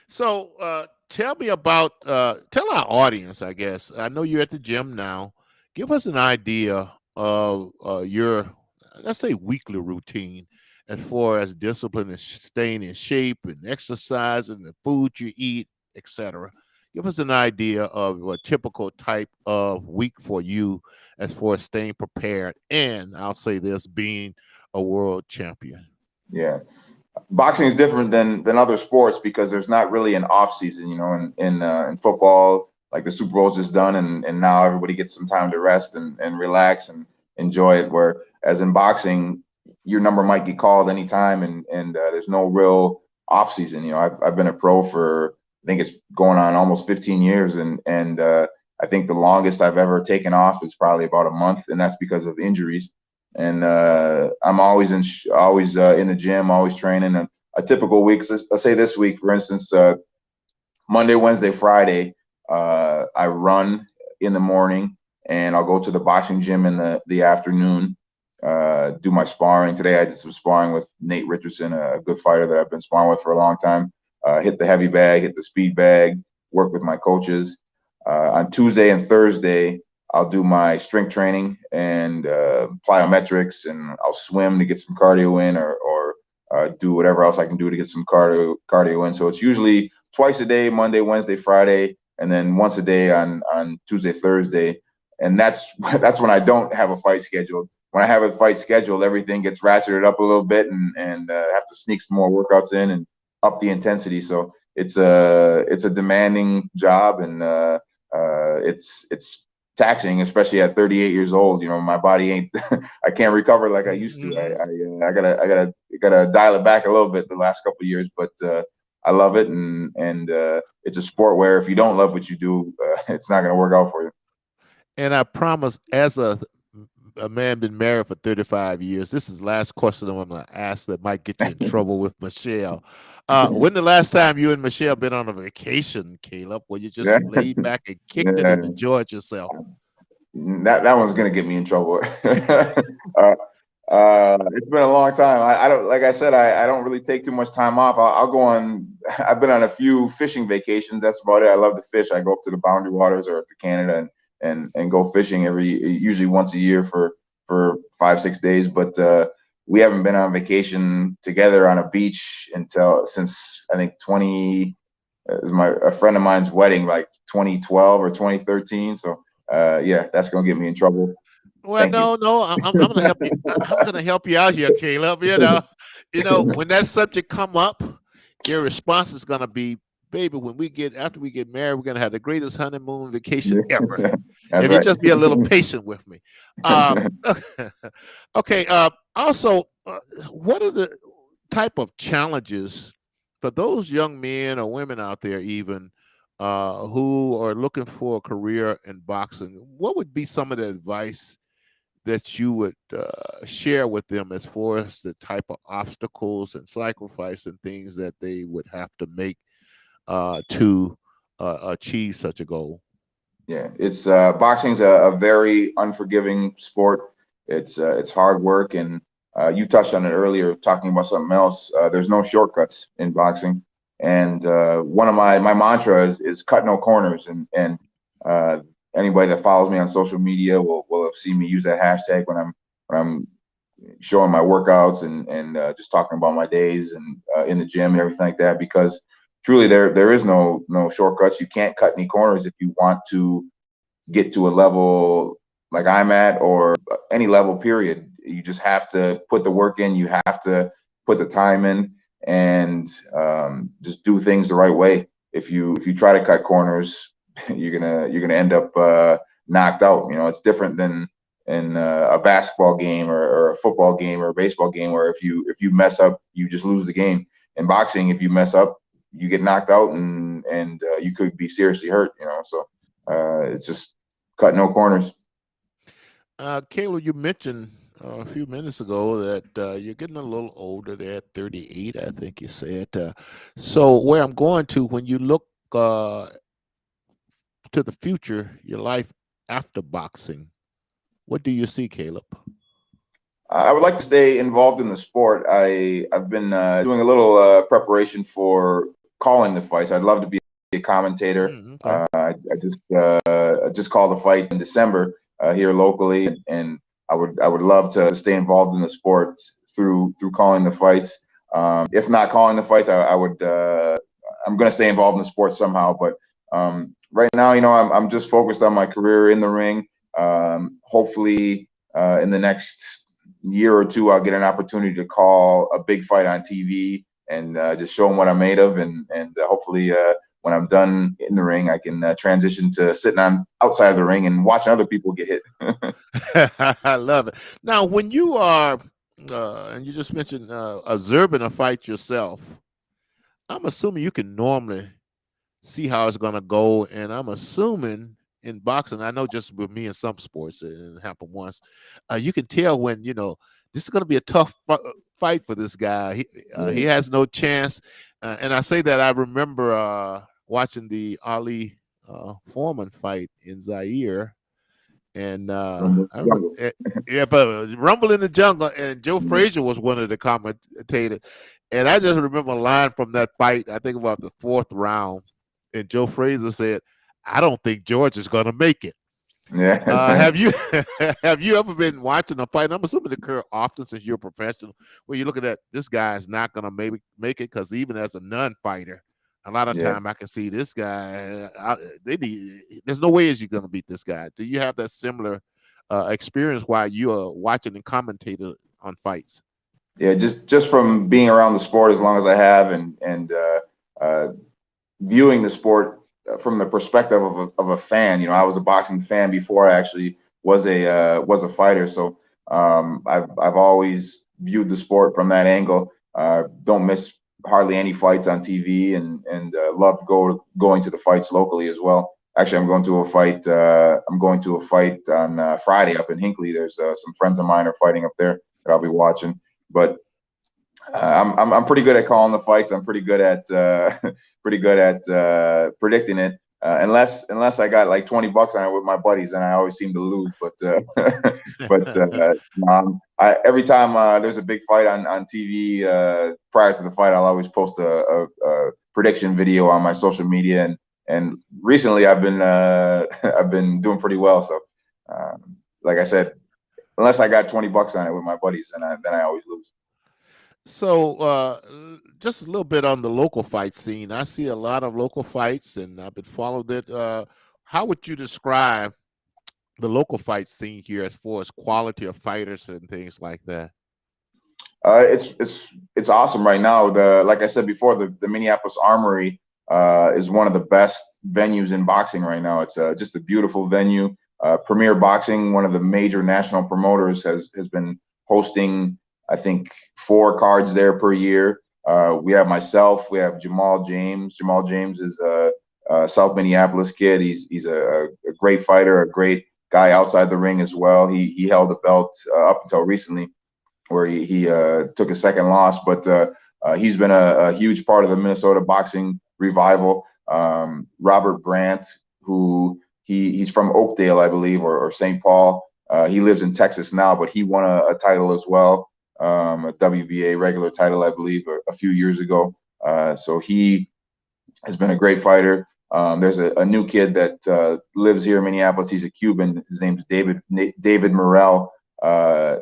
So tell me about tell our audience, I guess. I know you're at the gym now. Give us an idea of your, let's say, weekly routine as far as discipline and staying in shape and exercising, the food you eat, etc. Give us an idea of a typical type of week for you as far as staying prepared, and I'll say this, being a world champion. Yeah. Boxing is different than other sports because there's not really an off season. In football, like the Super Bowl's just done, and now everybody gets some time to rest and relax and enjoy it. Whereas in boxing, your number might get called anytime, and there's no real off season. I've been a pro for, I think it's going on almost 15 years, and I think the longest I've ever taken off is probably about a month, and that's because of injuries. and I'm always in the gym, always training. And a typical week, so let's say this week, for instance, Monday, Wednesday, Friday, I run in the morning, and I'll go to the boxing gym in the afternoon, do my sparring. Today I did some sparring with Nate Richardson, a good fighter that I've been sparring with for a long time. Hit the heavy bag, hit the speed bag, work with my coaches. On Tuesday and Thursday, I'll do my strength training and plyometrics, and I'll swim to get some cardio in, or do whatever else I can do to get some cardio in. So it's usually twice a day, Monday, Wednesday, Friday, and then once a day on Tuesday, Thursday. And that's when I don't have a fight scheduled. When I have a fight scheduled, everything gets ratcheted up a little bit, and have to sneak some more workouts in and up the intensity. So it's a demanding job, and it's taxing, especially at 38 years old. You know, my body ain't I can't recover like I used to. I gotta dial it back a little bit the last couple of years, but I love it, and it's a sport where if you don't love what you do, it's not gonna work out for you. And I promise, as a man been married for 35 years, this is the last question I'm going to ask that might get you in trouble with Michelle. When the last time you and Michelle been on a vacation, Caleb, where you just laid back and kicked it and enjoyed yourself? That one's gonna get me in trouble. It's been a long time. I don't, like I said, I don't really take too much time off. I'll go on. I've been on a few fishing vacations. That's about it. I love to fish. I go up to the Boundary Waters or to Canada and go fishing usually once a year for 5-6 days. But we haven't been on vacation together on a beach since I think a friend of mine's wedding, like 2012 or 2013. So yeah, that's gonna get me in trouble. Well, no, I'm gonna help you. I'm gonna help you out here, Caleb. You know, when that subject come up, your response is gonna be, "Baby, after we get married, we're gonna have the greatest honeymoon vacation ever." If you just be a little patient with me. Okay. Also, what are the type of challenges for those young men or women out there, even who are looking for a career in boxing? What would be some of the advice that you would share with them as far as the type of obstacles and sacrifice and things that they would have to make to achieve such a goal? Yeah, it's boxing's a very unforgiving sport. It's hard work, and you touched on it earlier, talking about something else. There's no shortcuts in boxing, and one of my mantra is cut no corners. And anybody that follows me on social media will have seen me use that hashtag when I'm showing my workouts and just talking about my days and in the gym and everything like that, because truly there is no shortcuts. You can't cut any corners if you want to get to a level like I'm at, or any level period. You just have to put the work in. You have to put the time in, and just do things the right way. If you try to cut corners, you're gonna end up knocked out. You know, it's different than in a basketball game or a football game or a baseball game, where if you mess up, you just lose the game. In boxing, if you mess up, you get knocked out, and you could be seriously hurt. You know, so it's just cut no corners. Caleb, you mentioned a few minutes ago that you're getting a little older there at 38, I think you said. So where I'm going to, when you look to the future, your life after boxing, what do you see, Caleb? I would like to stay involved in the sport. I've been doing a little preparation for calling the fights. I'd love to be a commentator. Okay. I just called the fight in December here locally, and I would love to stay involved in the sport through calling the fights. If not calling the fights, I'm going to stay involved in the sport somehow. But right now, you know, I'm just focused on my career in the ring. Hopefully, in the next year or two, I'll get an opportunity to call a big fight on TV and just show them what I'm made of, and hopefully when I'm done in the ring, I can transition to sitting on outside of the ring and watching other people get hit. I love it. Now, when you are, and you just mentioned observing a fight yourself, I'm assuming you can normally see how it's going to go, and I'm assuming in boxing, I know just with me in some sports, it happened once. You can tell when this is going to be a tough fight for this guy. He Yeah. has no chance, and I say that I remember watching the Ali Foreman fight in Zaire, and Rumble, I remember, jungle. yeah, but Rumble in the Jungle, and Joe Yeah. Frazier was one of the commentators, and I just remember a line from that fight. I think about the fourth round, and Joe Frazier said, "I don't think George is going to make it." Yeah. Have you have you ever been watching a fight? I'm assuming it occur often since you're a professional, where you're looking at this guy is not going to maybe make it because even as a non-fighter, a lot of Yeah. time I can see this guy. There's no way is you going to beat this guy. Do you have that similar experience while you are watching and commentating on fights? Yeah, just from being around the sport as long as I have, and viewing the sport from the perspective of a fan. I was a boxing fan before I actually was a fighter. So I've always viewed the sport from that angle. Don't miss hardly any fights on TV, and love going to the fights locally as well. Actually, I'm going to a fight. I'm going to a fight on Friday up in Hinckley. There's some friends of mine are fighting up there that I'll be watching. But I'm pretty good at calling the fights. I'm pretty good at predicting it. Unless I got like $20 on it with my buddies, and I always seem to lose. But every time there's a big fight on TV prior to the fight, I'll always post a prediction video on my social media, and recently I've been I've been doing pretty well. So like I said, unless I got $20 on it with my buddies, then I always lose. So, just a little bit on the local fight scene. I see a lot of local fights, and I've been following it. How would you describe the local fight scene here as far as quality of fighters and things like that? It's awesome right now. Like I said before, the Minneapolis Armory is one of the best venues in boxing right now. It's just a beautiful venue. Premier Boxing, one of the major national promoters, has been hosting, I think, 4 cards there per year. We have myself. We have Jamal James. Jamal James is a South Minneapolis kid. He's a great fighter, a great guy outside the ring as well. He held the belt up until recently, where he took a second loss, but he's been a huge part of the Minnesota boxing revival. Robert Brandt, who he's from Oakdale, I believe, or St. Paul. He lives in Texas now, but he won a title as well, a WBA regular title, I believe, a few years ago. So he has been a great fighter. There's a new kid that lives here in Minneapolis. He's a Cuban. His name's David Morrell.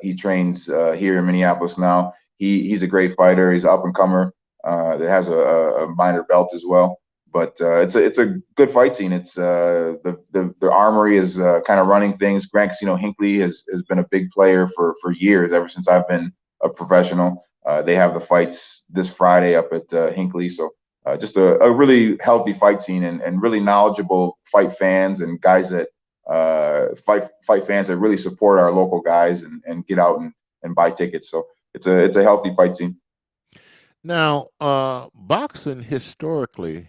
He trains here in Minneapolis now. He's a great fighter. He's an up and comer that has a minor belt as well. But it's a good fight scene. It's the Armory is kind of running things. Grand Casino Hinckley has been a big player for years, ever since I've been a professional. They have the fights this Friday up at Hinckley. So just a really healthy fight scene, and really knowledgeable fight fans, and guys that fight fans that really support our local guys, and get out and buy tickets. So it's a healthy fight scene. Now, boxing historically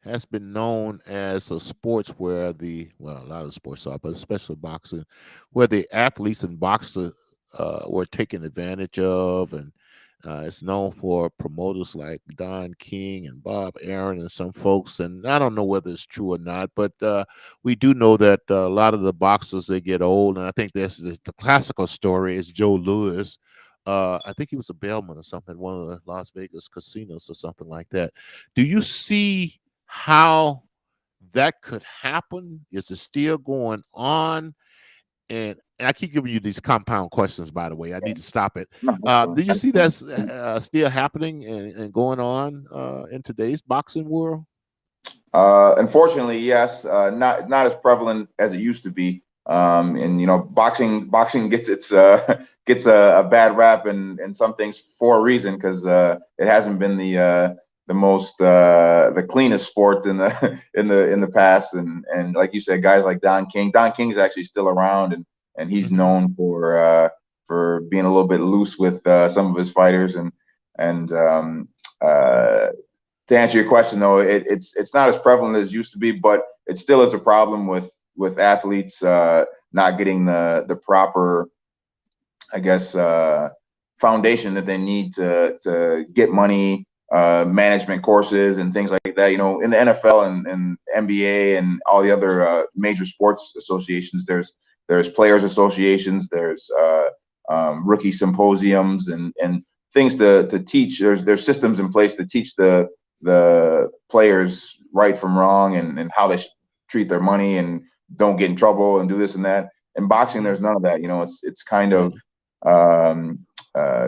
has been known as a sports where a lot of sports are, but especially boxing, where the athletes and boxers were taken advantage of, and it's known for promoters like Don King and Bob Aaron and some folks. And I don't know whether it's true or not, but we do know that a lot of the boxers, they get old, and I think the classical story is Joe Louis. I think he was a bellman or something, one of the Las Vegas casinos or something like that. Do you see how that could happen? Is it still going on? And I keep giving you these compound questions, by the way. I need to stop it. Do you see that's still happening and going on in today's boxing world? Unfortunately, yes. Not as prevalent as it used to be. And boxing gets its gets a bad rap, and some things for a reason, because it hasn't been the most the cleanest sport in the in the past. And like you said, guys like Don King. Don King is actually still around, and he's known for being a little bit loose with some of his fighters. And to answer your question, though, it's not as prevalent as it used to be, but it still is a problem with with athletes not getting the proper, I guess, foundation that they need to get money, management courses and things like that. You know, in the NFL and NBA and all the other major sports associations, there's players associations, there's rookie symposiums and things to teach. There's systems in place to teach the players right from wrong and how they should treat their money and don't get in trouble and do this and that. In boxing, there's none of that. You know, it's kind Yeah. of um,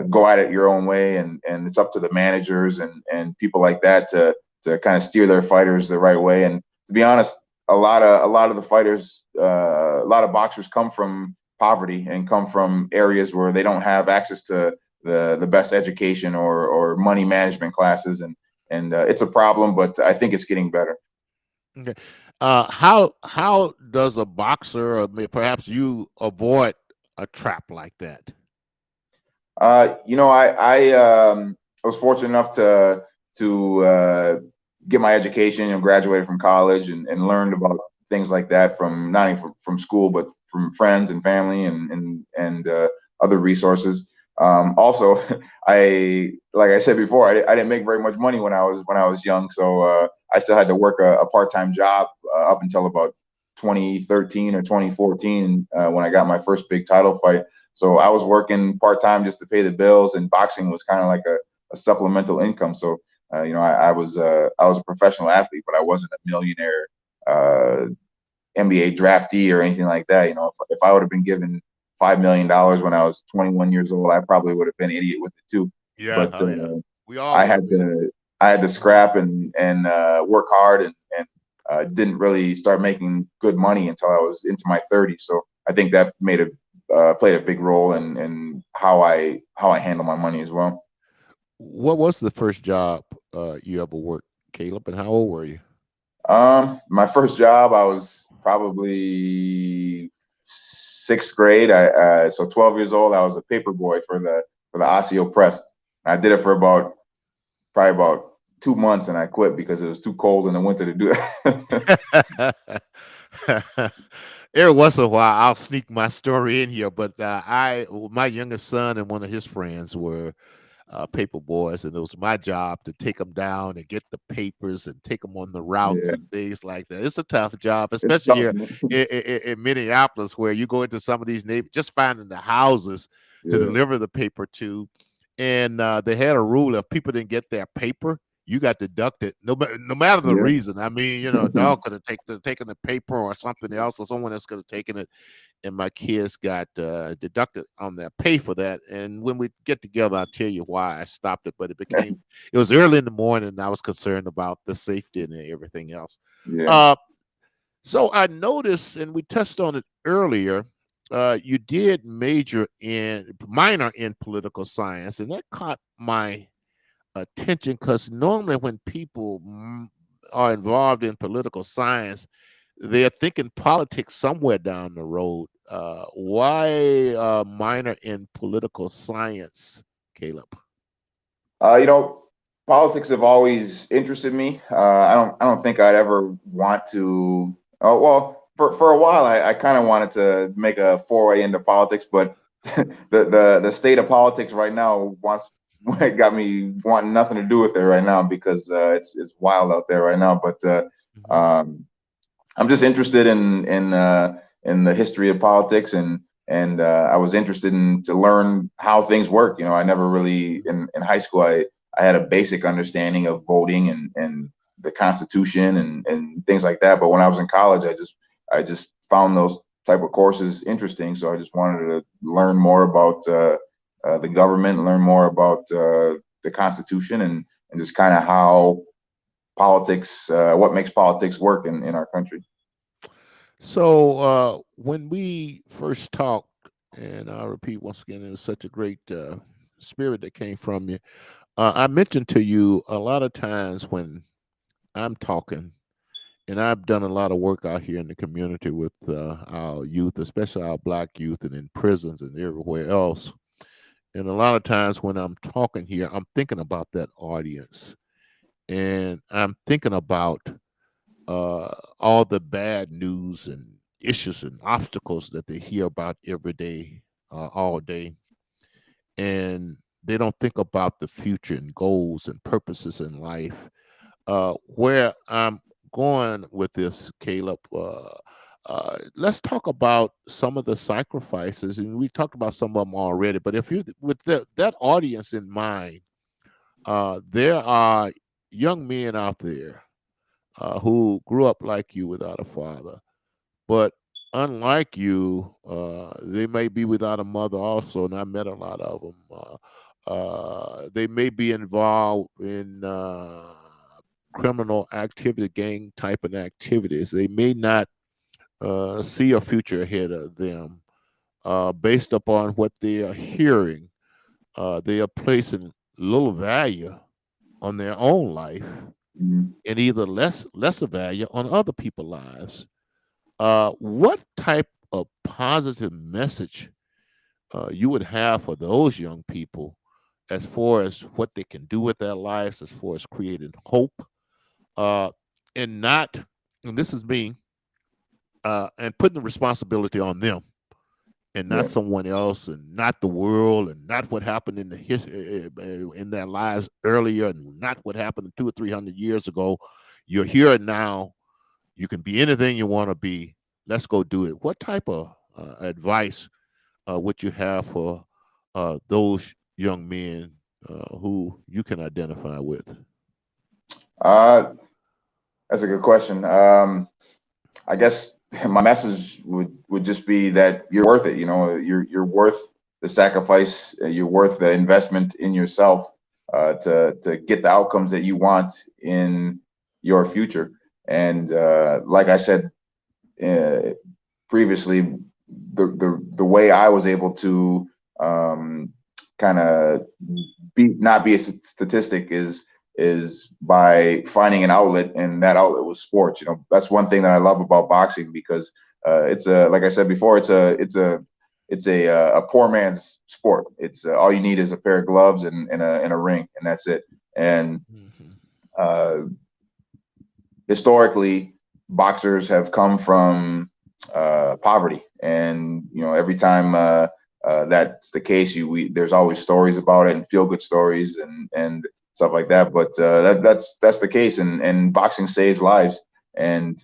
go at it your own way, and it's up to the managers and people like that to kind of steer their fighters the right way. And to be honest, a lot of the fighters, a lot of boxers come from poverty and come from areas where they don't have access to the best education or money management classes, and it's a problem, but I think it's getting better. Okay. How does a boxer, or perhaps you, avoid a trap like that? You know, I was fortunate enough to get my education and graduated from college and learned about things like that from not only from school but from friends and family and other resources. Also, I like I said before, I didn't make very much money when I was young, so I still had to work a part-time job up until about 2013 or 2014 when I got my first big title fight. So I was working part time just to pay the bills, and boxing was kind of like a supplemental income. So you know, I was a professional athlete, but I wasn't a millionaire uh, NBA draftee or anything like that. You know, if I would have been given $5 million when I was 21 years old, I probably would have been an idiot with it too. Yeah. But Oh, yeah. We all I would had have been. to scrap and work hard and didn't really start making good money until I was into my 30s. So I think that played a big role in how I handle my money as well. What was the first job you ever worked, Caleb, and how old were you? My first job, I was probably sixth grade. So 12 years old. I was a paper boy for the Ossie Press. I did it for probably about 2 months, and I quit because it was too cold in the winter to do it. Every once in a while, I'll sneak my story in here, but my youngest son and one of his friends were paper boys, and it was my job to take them down and get the papers and take them on the routes Yeah, and things like that. It's a tough job, it's especially tough, here man. in Minneapolis, where you go into some of these neighborhoods, just finding the houses to Yeah, deliver the paper to. And they had a rule: if people didn't get their paper, you got deducted, no matter the yeah, reason. I mean, you know, a dog could have taken the paper or something else, or someone else could have taken it, and my kids got deducted on their pay for that. And when we get together, I'll tell you why I stopped it. But it was early in the morning, and I was concerned about the safety and everything else. yeah. Uh, so I noticed, and we touched on it earlier. You did minor in political science, and that caught my attention because normally when people are involved in political science, they're thinking politics somewhere down the road. Why minor in political science, Caleb? You know, politics have always interested me. I don't think I'd ever want to. Oh well, for a while, I kind of wanted to make a foray into politics, but the state of politics right now wants got me wanting nothing to do with it right now because it's wild out there right now. But Mhm. um, I'm just interested in the history of politics and I was interested in to learn how things work. You know, I never really in high school I had a basic understanding of voting and the Constitution and things like that. But when I was in college, I just found those type of courses interesting. So I just wanted to learn more about the government, learn more about the Constitution, and just kind of how politics, what makes politics work in our country. So when we first talked, and I'll repeat once again, it was such a great spirit that came from you. I mentioned to you a lot of times when I'm talking, and I've done a lot of work out here in the community with our youth, especially our black youth, and in prisons and everywhere else. And a lot of times when I'm talking here, I'm thinking about that audience, and I'm thinking about all the bad news and issues and obstacles that they hear about every day, all day, and they don't think about the future and goals and purposes in life. Where I'm going with this, Caleb, let's talk about some of the sacrifices, and we talked about some of them already. But if you, with that audience in mind, there are young men out there who grew up like you without a father, but unlike you, they may be without a mother also, and I met a lot of them. They may be involved in criminal activity, gang type of activities. They may not see a future ahead of them based upon what they are hearing. They are placing little value on their own life Mhm. and either lesser value on other people's lives. What type of positive message you would have for those young people as far as what they can do with their lives, as far as creating hope, uh, and not, and this is me, and putting the responsibility on them and not Yeah. someone else and not the world and not what happened in the in their lives earlier and not what happened 200 or 300 years ago. You're here now. You can be anything you want to be. Let's go do it. What type of advice would you have for those young men who you can identify with? Uh, that's a good question. I guess my message would just be that you're worth it. You know, you're worth the sacrifice. You're worth the investment in yourself to get the outcomes that you want in your future. And like I said uh, previously, the way I was able to kind of be not be a statistic is by finding an outlet, and that outlet was sports. You know, that's one thing that I love about boxing, because it's a, like I said before, it's a poor man's sport. It's all you need is a pair of gloves and a ring, and that's it. And Mhm. uh, historically, boxers have come from poverty, and you know, every time that's the case, there's always stories about it and feel good stories and stuff like that. But that's the case, and boxing saves lives. And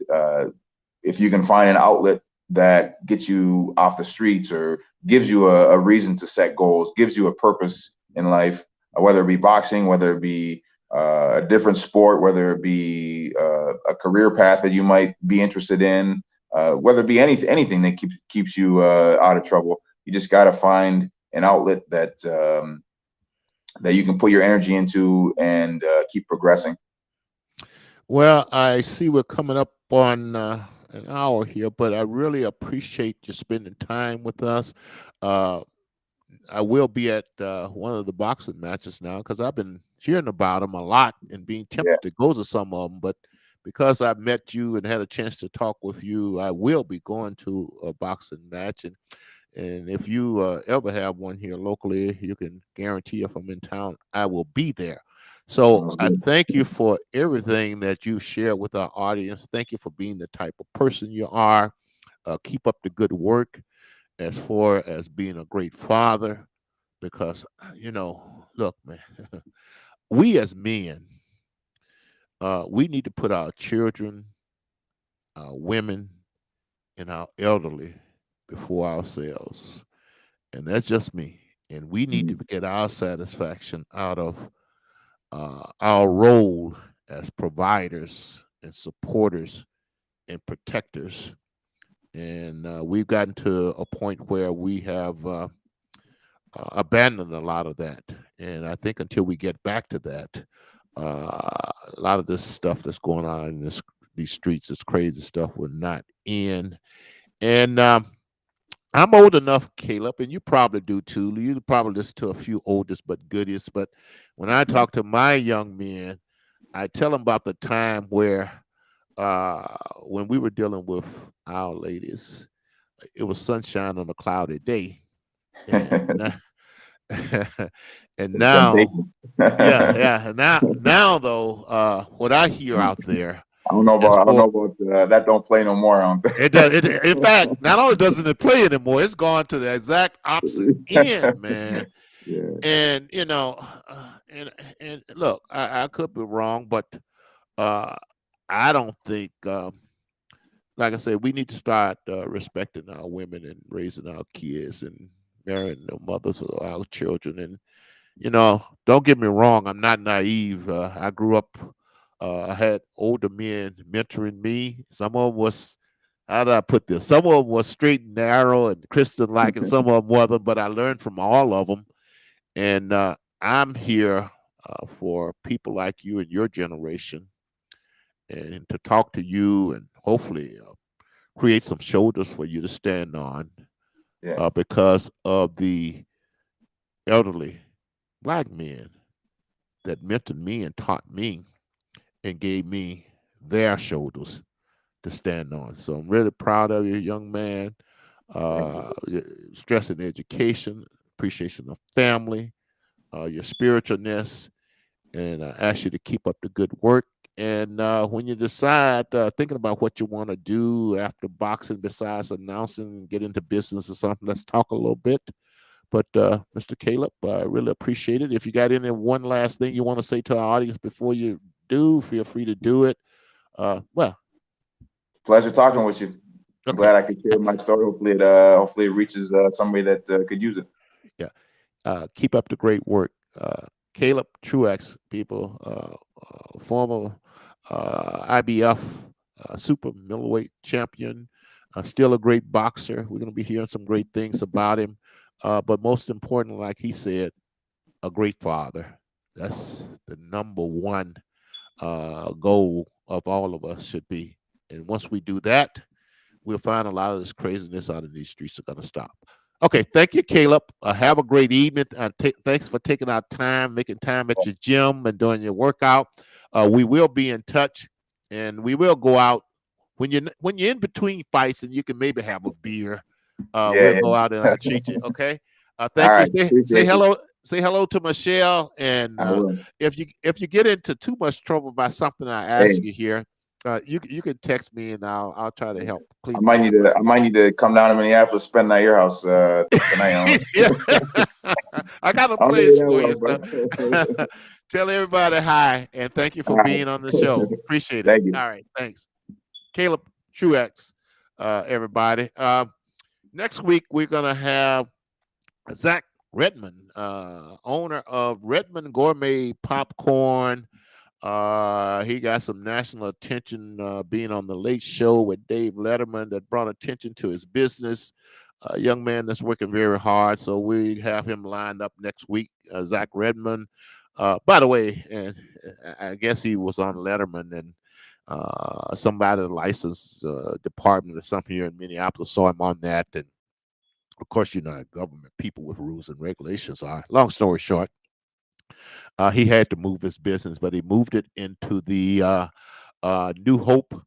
if you can find an outlet that gets you off the streets or gives you a reason to set goals, gives you a purpose in life, whether it be boxing, whether it be a different sport, whether it be a career path that you might be interested in, whether it be anything that keeps you out of trouble. You just got to find an outlet that you can put your energy into and keep progressing. Well, I see we're coming up on an hour here, but I really appreciate you spending time with us. Uh, I will be at one of the boxing matches now because I've been hearing about them a lot and being Yeah. tempted to go to some of them. But because I met you and had a chance to talk with you, I will be going to a boxing match. And if you ever have one here locally, you can guarantee if I'm in town, I will be there. So Sounds I good. thank you for everything that you share with our audience. Thank you for being the type of person you are. Keep up the good work as far as being a great father, because look, man, we as men, we need to put our children, our women, and our elderly before ourselves, and that's just me. And we need to Mhm. get our satisfaction out of our role as providers and supporters and protectors. And we've gotten to a point where we have abandoned a lot of that. And I think until we get back to that, a lot of this stuff that's going on in these streets, this crazy stuff, will not end. And I'm old enough, Caleb, and you probably do too. You probably listen to a few oldest but goodies. But when I Yeah. talk to my young men, I tell them about the time where when we were dealing with our ladies, it was sunshine on a cloudy day. And and now, Temptation. yeah, yeah. Now though, what I hear out there, as I don't for know about that. Don't play no more. I don't it does. In fact, not only doesn't it play anymore, it's gone to the exact opposite end, man. Yeah, And and look, I could be wrong, but uh, I don't think, like I said, we need to start respecting our women and raising our kids and marrying the mothers of our children. And don't get me wrong, I'm not naive. I grew up. I had older men mentoring me. Some of them was, how do I put this? Some of them was straight and narrow and Christian like, and some of them wasn't. But I learned from all of them. And I'm here for people like you and your generation, and to talk to you and hopefully create some shoulders for you to stand on, yeah, because of the elderly black men that mentored me and taught me and gave me their shoulders to stand on. So I'm really proud of you, young man. thank you. Uh, Stressing education, appreciation of family, your spiritualness, and I ask you to keep up the good work. And when you decide, thinking about what you want to do after boxing, besides announcing, get into business or something, let's talk a little bit. But Mr. Caleb, I really appreciate it. If you got any one last thing you want to say to our audience before you do, feel free to do it. Well, Pleasure talking with you. I'm okay, glad I could share my story. Hopefully it reaches somebody that could use it. yeah. Keep up the great work. Caleb Truax, people, former IBF super middleweight champion, still a great boxer. We're going to be hearing some great things about him. But most importantly, like he said, a great father. That's the number one goal of all of us should be. And once we do that, we'll find a lot of this craziness out in these streets are going to stop. Okay, thank you, Caleb. Have a great evening. Thanks for taking our time, making time at your gym and doing your workout. We will be in touch, and we will go out when you're in between fights, and you can maybe have a beer. Yeah, We'll go out and yeah. I'll treat you. Okay. All Thank you. right. Say Appreciate you. hello. Say hello to Michelle. And I will. if you get into too much trouble by something I ask Hey, you here, you can text me and I'll try to help I clean might up need for to I might need to come down to Minneapolis, spend at your house tonight. you. Yeah. I got a I don't know place that for you. well, So but tell everybody hi and thank you all for right. being on the show. Appreciate it. Thank you. All right. Thanks. Caleb Truax, everybody. Next week, we're going to have Zach Redmond, owner of Redmond Gourmet Popcorn. He got some national attention being on the Late Show with Dave Letterman that brought attention to his business. A young man that's working very hard. So we have him lined up next week, Zach Redmond. By the way, and I guess he was on Letterman, and somebody, the license department or something here in Minneapolis, saw him on that. And of course, government people with rules and regulations are. Long story short, he had to move his business, but he moved it into the New Hope,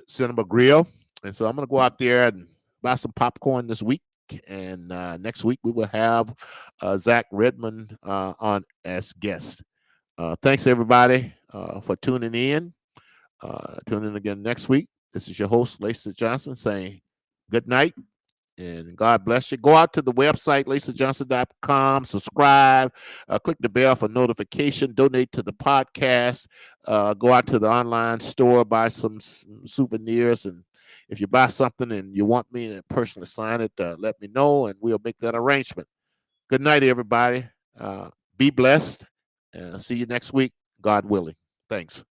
Cinema Grill. And so I'm going to go out there and buy some popcorn this week. And next week we will have Zach Redmond on as guest. Thanks everybody for tuning in. Tune in again next week. This is your host, Lacy Johnson, saying good night and God bless you. Go out to the website, LacyJohnson.com, subscribe, click the bell for notification, donate to the podcast, go out to the online store, buy some souvenirs. And if you buy something and you want me to personally sign it, let me know and we'll make that arrangement. Good night, everybody. Be blessed. See you next week, God willing. Thanks.